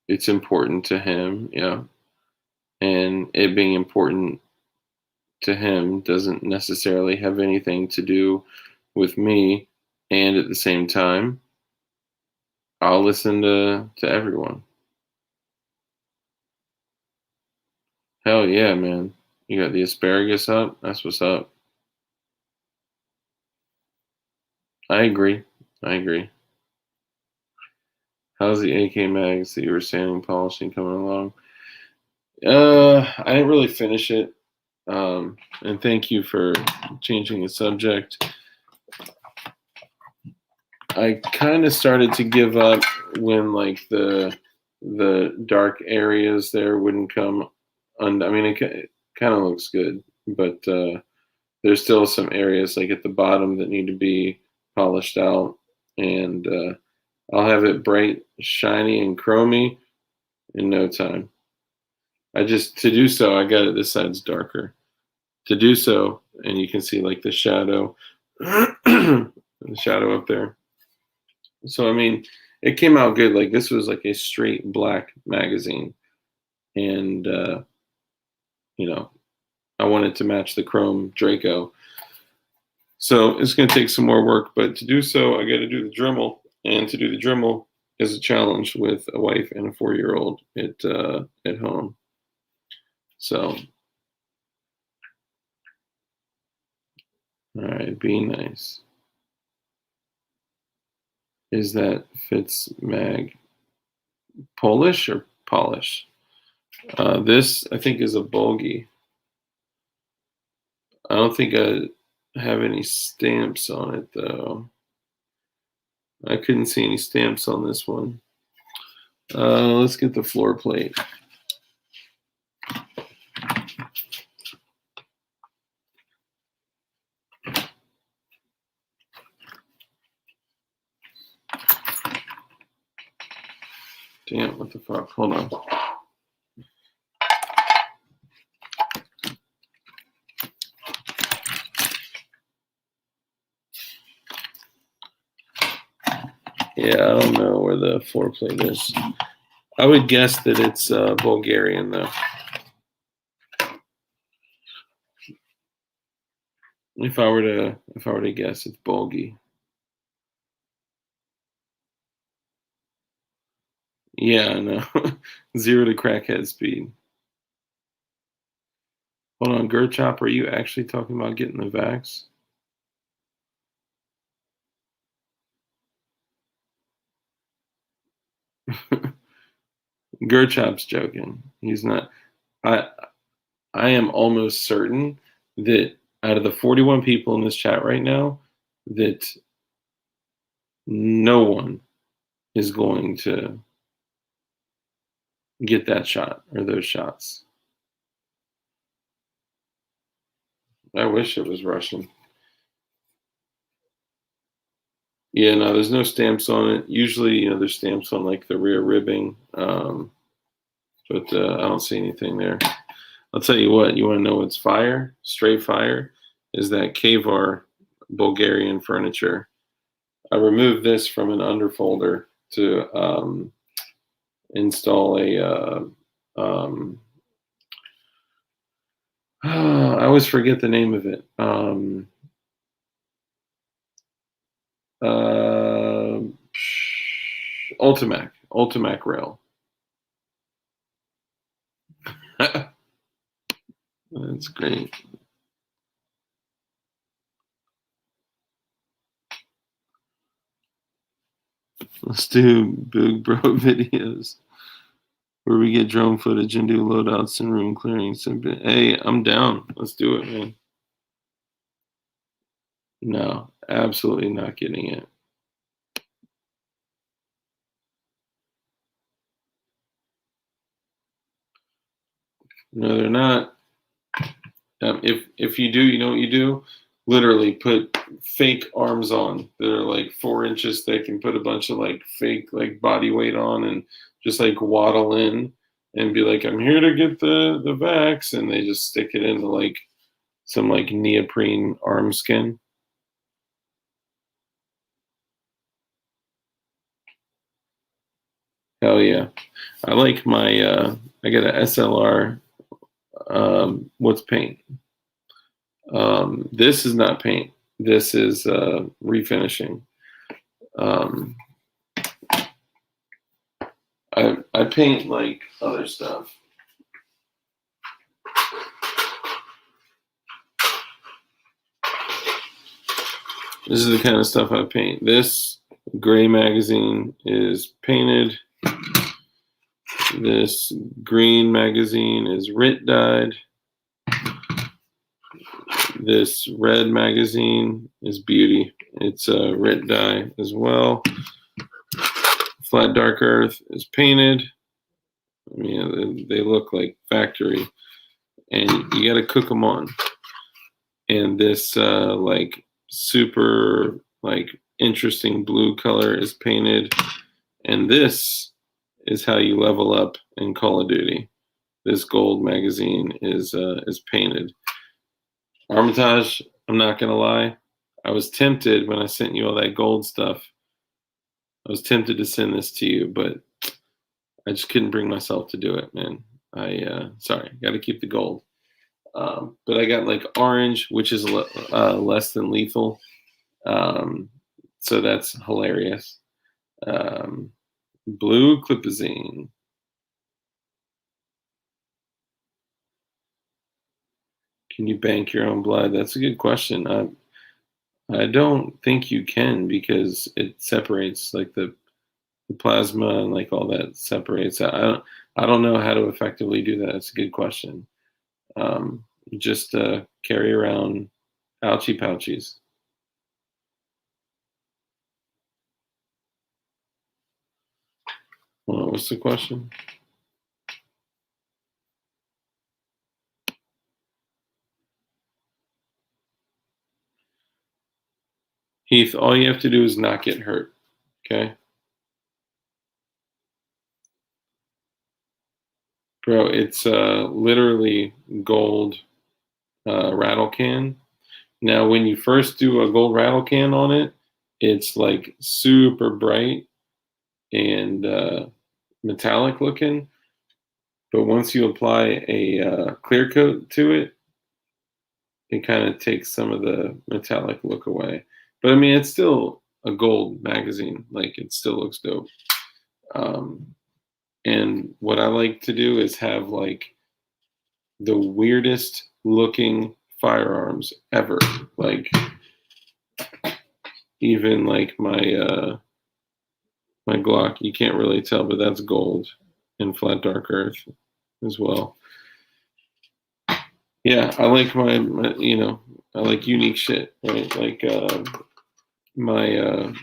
it's important to him, and it being important to him doesn't necessarily have anything to do with me. And at the same time, I'll listen to everyone. Hell yeah, man. You got the asparagus up? That's what's up. I agree. I agree. How's the AK mags that you were sanding, polishing coming along? I didn't really finish it. And thank you for changing the subject. I kind of started to give up when like the dark areas there wouldn't come I mean, it kind of looks good, but there's still some areas like at the bottom that need to be polished out, and I'll have it bright, shiny, and chromy in no time. I just to do so, I got it. This side's darker. To do so, and you can see like the shadow, the shadow up there. So I mean, it came out good. Like this was like a straight black magazine, and you know, I wanted to match the chrome Draco. So it's going to take some more work, but to do so, I got to do the Dremel, and to do the Dremel is a challenge with a wife and a 4-year-old at home. So, all right, be nice. Is that Fitz Mag Polish or Polish? This I think is a Bulgy. I don't think I have any stamps on it though. I couldn't see any stamps on this one. Let's get the floor plate. Damn, what the fuck? Hold on. Yeah, I don't know where the floor plate is. I would guess that it's Bulgarian though. If I were to guess, it's Bulgy. Yeah, I know. 0 to crackhead speed. Hold on, Gerchop, are you actually talking about getting the vax? Gerchop's joking. He's not. I I am almost certain that out of the 41 people in this chat right now, that no one is going to get that shot or those shots. I wish it was Russian. Yeah, no, there's no stamps on it. Usually, there's stamps on like the rear ribbing, but I don't see anything there. I'll tell you what. You want to know what's fire? Straight fire is that Kavar Bulgarian furniture. I removed this from an underfolder to install a. I always forget the name of it. Uh, Ultimac rail. That's great. Let's do Big Bro videos where we get drone footage and do loadouts and room clearings. Hey, I'm down. Let's do it, man. No, absolutely not getting it. No, they're not. If you do, you know what you do? Literally put fake arms on that are like 4 inches thick and put a bunch of like fake like body weight on and just like waddle in and be like, I'm here to get the vax, and they just stick it into like some like neoprene arm skin. Hell yeah. I like my I got a SLR. What's paint? This is not paint. This is refinishing. Um, I paint like other stuff. This is the kind of stuff I paint. This gray magazine is painted. This green magazine is RIT dyed. This red magazine is beauty. It's a RIT dye as well. Flat Dark Earth is painted. I mean, they look like factory, and you got to cook them on. And this like super like interesting blue color is painted, and this is how you level up in Call of Duty. This gold magazine is painted. Armitage, I'm not gonna lie, I was tempted when I sent you all that gold stuff. I was tempted to send this to you, but I just couldn't bring myself to do it, man. I sorry, got to keep the gold. But I got like orange, which is less than lethal. Um, so that's hilarious. Um, Blue clipazine. Can you bank your own blood? That's a good question. I don't think you can because it separates like the plasma and like all that separates. I don't know how to effectively do that. It's a good question. Just carry around ouchie pouchies. What's the question? Heath, all you have to do is not get hurt. Okay. Bro, it's literally gold rattle can. Now, when you first do a gold rattle can on it, it's like super bright and metallic looking. But once you apply a clear coat to it, it kind of takes some of the metallic look away. But I mean, it's still a gold magazine. Like, it still looks dope. Um, and what I like to do is have like the weirdest looking firearms ever. Like, even like my Glock, you can't really tell, but that's gold in Flat Dark Earth as well. Yeah, I like I like unique shit, right? Like my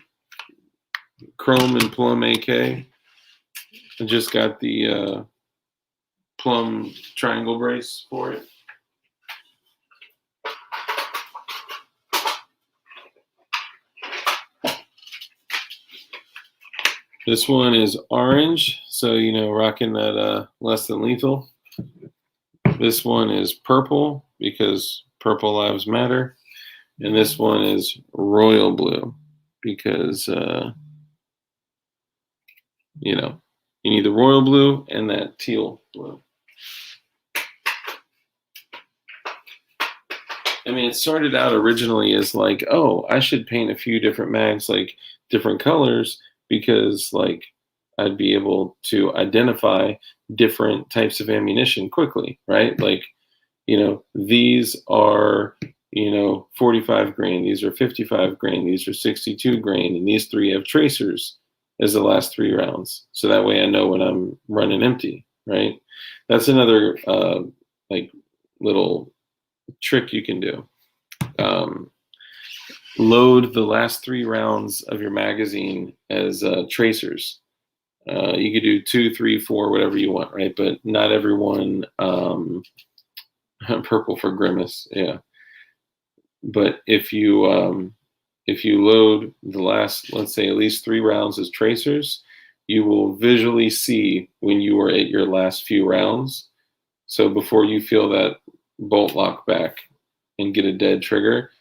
Chrome and Plum AK. I just got the Plum triangle brace for it. This one is orange, so rocking that less than lethal. This one is purple because purple lives matter, and this one is royal blue because you need the royal blue and that teal blue. I mean, it started out originally as like, oh, I should paint a few different mags, like different colors, because like I'd be able to identify different types of ammunition quickly, right? Like, these are, 45 grain, these are 55 grain, these are 62 grain, and these three have tracers as the last 3 rounds. So that way I know when I'm running empty, right? That's another like little trick you can do. Load the last 3 rounds of your magazine as tracers. You could do 2, 3, 4, whatever you want, right? But not everyone. Purple for grimace, yeah. But if you load the last, let's say, at least 3 rounds as tracers, you will visually see when you are at your last few rounds. So before you feel that bolt lock back and get a dead trigger,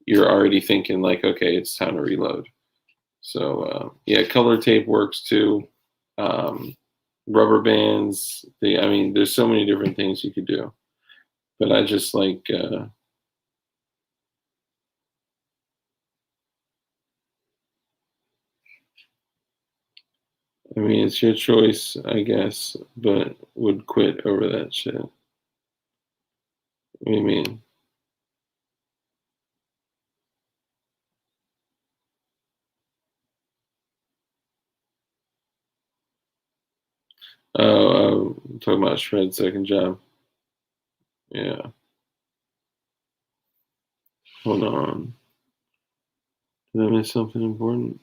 you're already thinking like, okay, it's time to reload. So yeah, color tape works too. Rubber bands. There's so many different things you could do. But I just like it's your choice, I guess, but would quit over that shit. What do you mean? Oh, I'm talking about Shred's second job. Yeah. Hold on. Did I miss something important?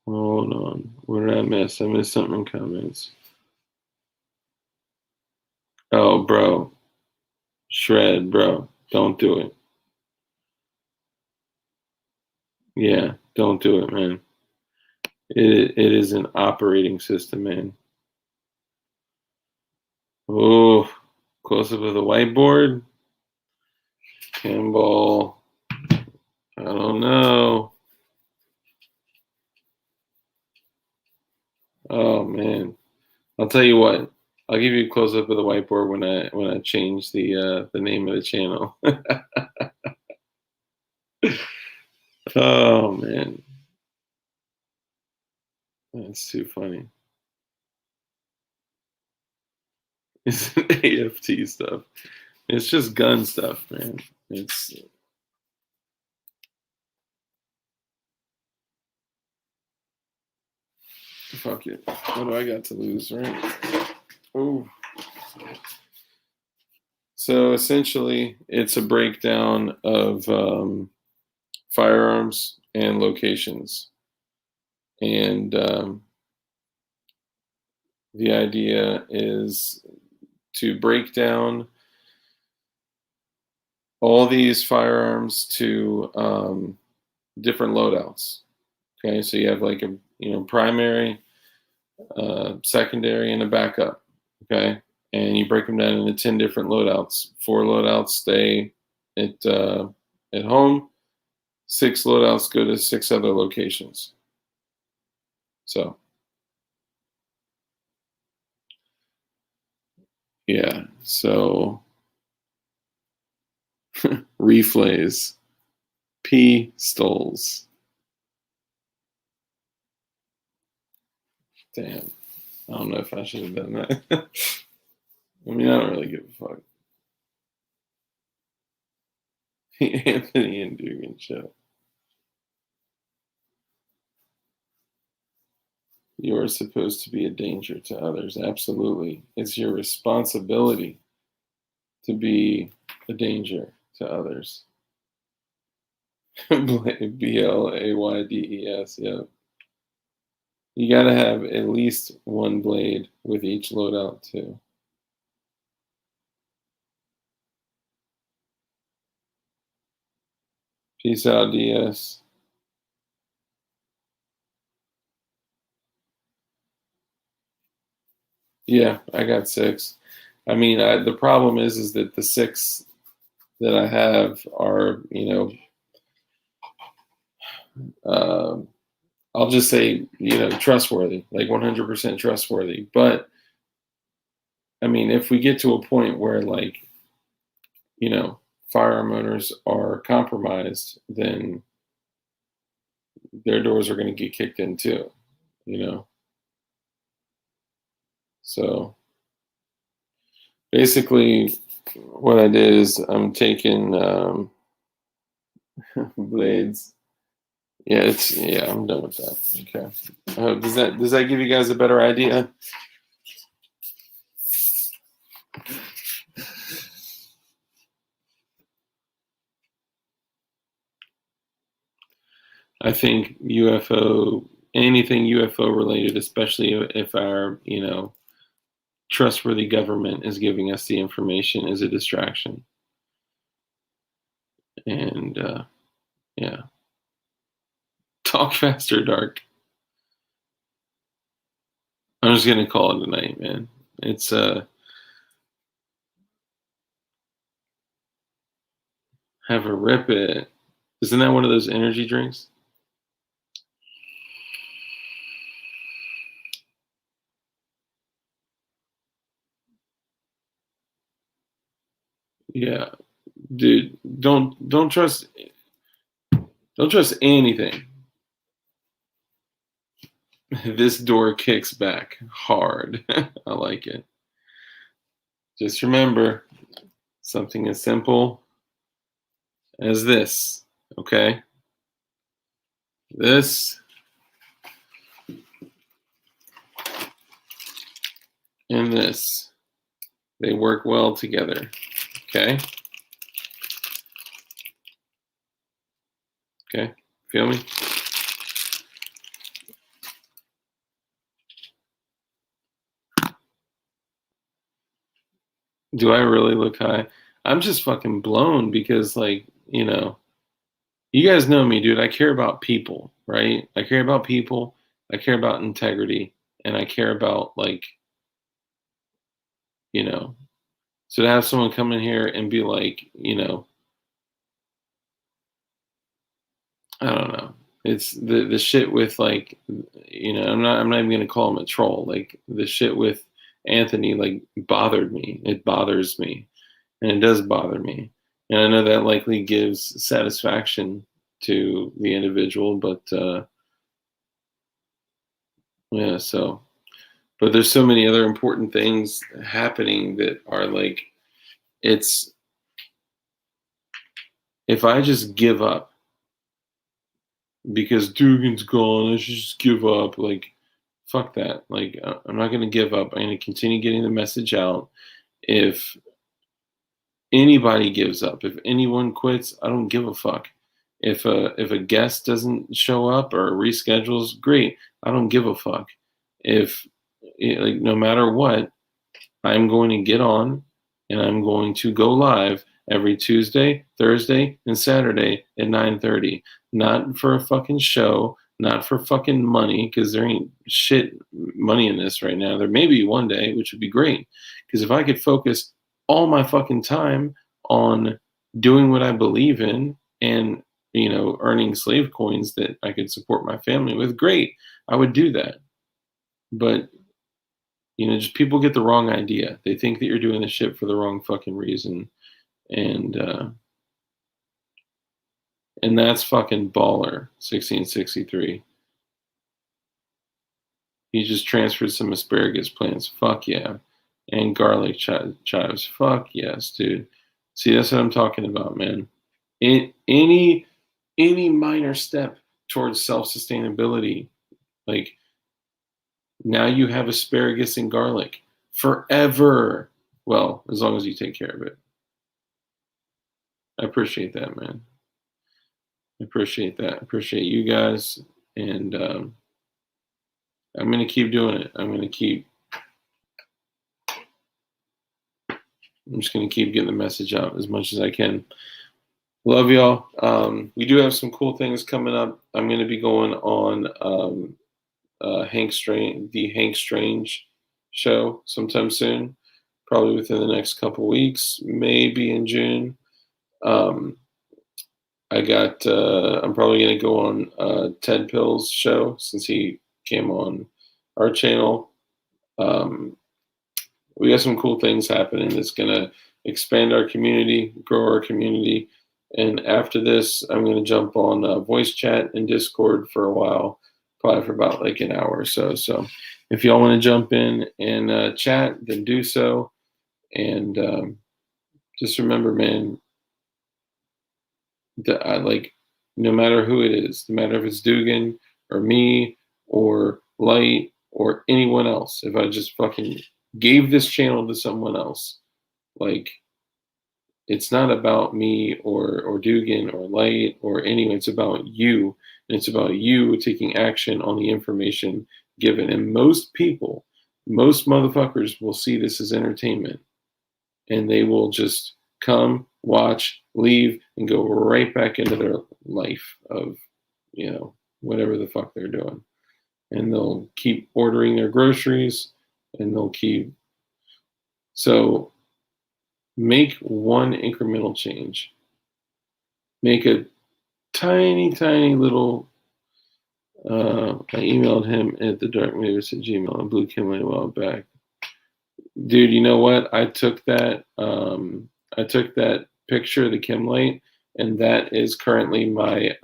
Hold on. What did I miss? I missed something in comments. Oh, bro. Shred, bro. Don't do it. Yeah, don't do it, man. It is an operating system, man. Oh, close up of the whiteboard. Campbell. I don't know. Oh man. I'll tell you what. I'll give you a close up of the whiteboard when I change the name of the channel. Oh man. That's too funny. It's AFT stuff. It's just gun stuff, man. It's fuck it. What do I got to lose, right? Oh. So essentially, it's a breakdown of firearms and locations, and the idea is to break down all these firearms to different loadouts. Okay, so you have like a primary, secondary, and a backup. Okay, and you break them down into 10 different loadouts. 4 loadouts stay at home. 6 loadouts go to 6 other locations. So yeah, so reflays, pistols. Damn, I don't know if I should have done that. I don't really give a fuck. Anthony and Dugan show. You are supposed to be a danger to others. Absolutely. It's your responsibility to be a danger to others. BLAYDES, yeah. You gotta have at least one blade with each loadout too. Peace out, DS. Yeah, I got six. I mean, the problem is that the six that I have are, um, I'll just say, trustworthy, like 100% trustworthy. But I mean, if we get to a point where, like, you know, firearm owners are compromised, then their doors are going to get kicked in too, you know? So basically, what I did is I'm taking blades. Yeah, I'm done with that. Okay. Does that give you guys a better idea? I think anything UFO related, especially if our, trustworthy government is giving us the information, is a distraction. And yeah, talk faster, Dark. I'm just gonna call it a night, man. It's have a rip it. Isn't that one of those energy drinks? Yeah, dude. Don't trust anything. This door kicks back hard. I like it. Just remember something as simple as this. Okay, this and this. They work well together. Okay. Okay. Feel me? Do I really look high? I'm just fucking blown because, like, you guys know me, dude. I care about people, right? I care about people. I care about integrity, and I care about, like, you know. So to have someone come in here and be like, I don't know. It's the shit with, like, I'm not even gonna call him a troll. Like, the shit with Anthony, like, bothered me. It bothers me, and it does bother me. And I know that likely gives satisfaction to the individual, but yeah. So, but there's so many other important things happening that are like, it's if I just give up because Dugan's gone, I should just give up. Like, fuck that. Like, I'm not going to give up. I'm going to continue getting the message out. If anybody gives up, if anyone quits, I don't give a fuck. If a guest doesn't show up or reschedules, great. I don't give a fuck. If like, no matter what, I'm going to get on and I'm going to go live every Tuesday, Thursday, and Saturday at 9:30. Not for a fucking show, not for fucking money, because there ain't shit money in this right now. There may be one day, which would be great. Because if I could focus all my fucking time on doing what I believe in and, earning slave coins that I could support my family with, great. I would do that. But just people get the wrong idea. They think that you're doing this shit for the wrong fucking reason, and that's fucking baller. 1663. He just transferred some asparagus plants. Fuck yeah, and garlic chives. Fuck yes, dude. See, that's what I'm talking about, man. Any minor step towards self sustainability, like, now you have asparagus and garlic forever. Well, as long as you take care of it. I appreciate that, man. I appreciate that. I appreciate you guys. And I'm gonna keep doing it. I'm just gonna keep getting the message out as much as I can. Love y'all. We do have some cool things coming up. I'm gonna be going on the Hank Strange show sometime soon, probably within the next couple weeks, maybe in June. Um, I'm probably gonna go on Ted Pill's show since he came on our channel. Um, we got some cool things happening that's gonna expand our community, grow our community. And after this, I'm gonna jump on voice chat and Discord for a while, probably for about like an hour or so. So if y'all want to jump in and chat, then do so. And just remember, man, that I like no matter who it is, no matter if it's Dugan or me or Light or anyone else, if I just fucking gave this channel to someone else, like it's not about me or Dugan or Light or anyone. It's about you. And it's about you taking action on the information given. And most people, most motherfuckers will see this as entertainment and they will just come, watch, leave, and go right back into their life of, whatever the fuck they're doing. And they'll keep ordering their groceries and they'll keep. So make one incremental change. Make a tiny, tiny little. I emailed him at the darkmavis at Gmail and Blue Kimley a while back. Dude, you know what? I took that picture of the Kim light, and that is currently my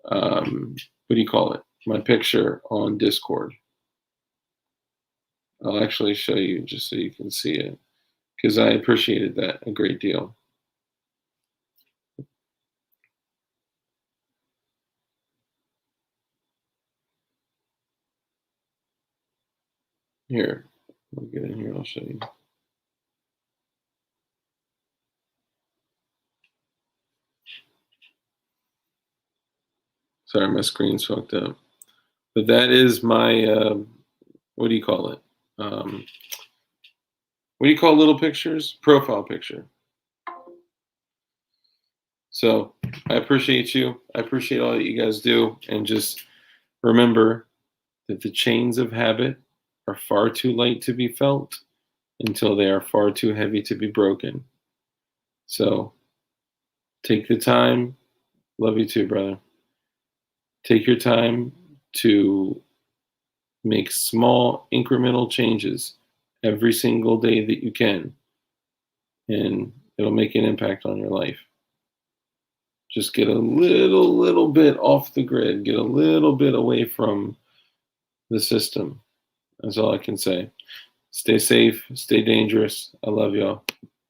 what do you call it? My picture on Discord. I'll actually show you just so you can see it because I appreciated that a great deal. Here, I'll get in here. I'll show you. Sorry, my screen's fucked up. But that is my, what do you call it? What do you call little pictures? Profile picture. So I appreciate you. I appreciate all that you guys do. And just remember that the chains of habit are far too light to be felt until they are far too heavy to be broken. So take the time. Love you too, brother. Take your time to make small incremental changes every single day that you can, and it'll make an impact on your life. Just get a little bit off the grid, get a little bit away from the system. That's all I can say. Stay safe, stay dangerous. I love y'all.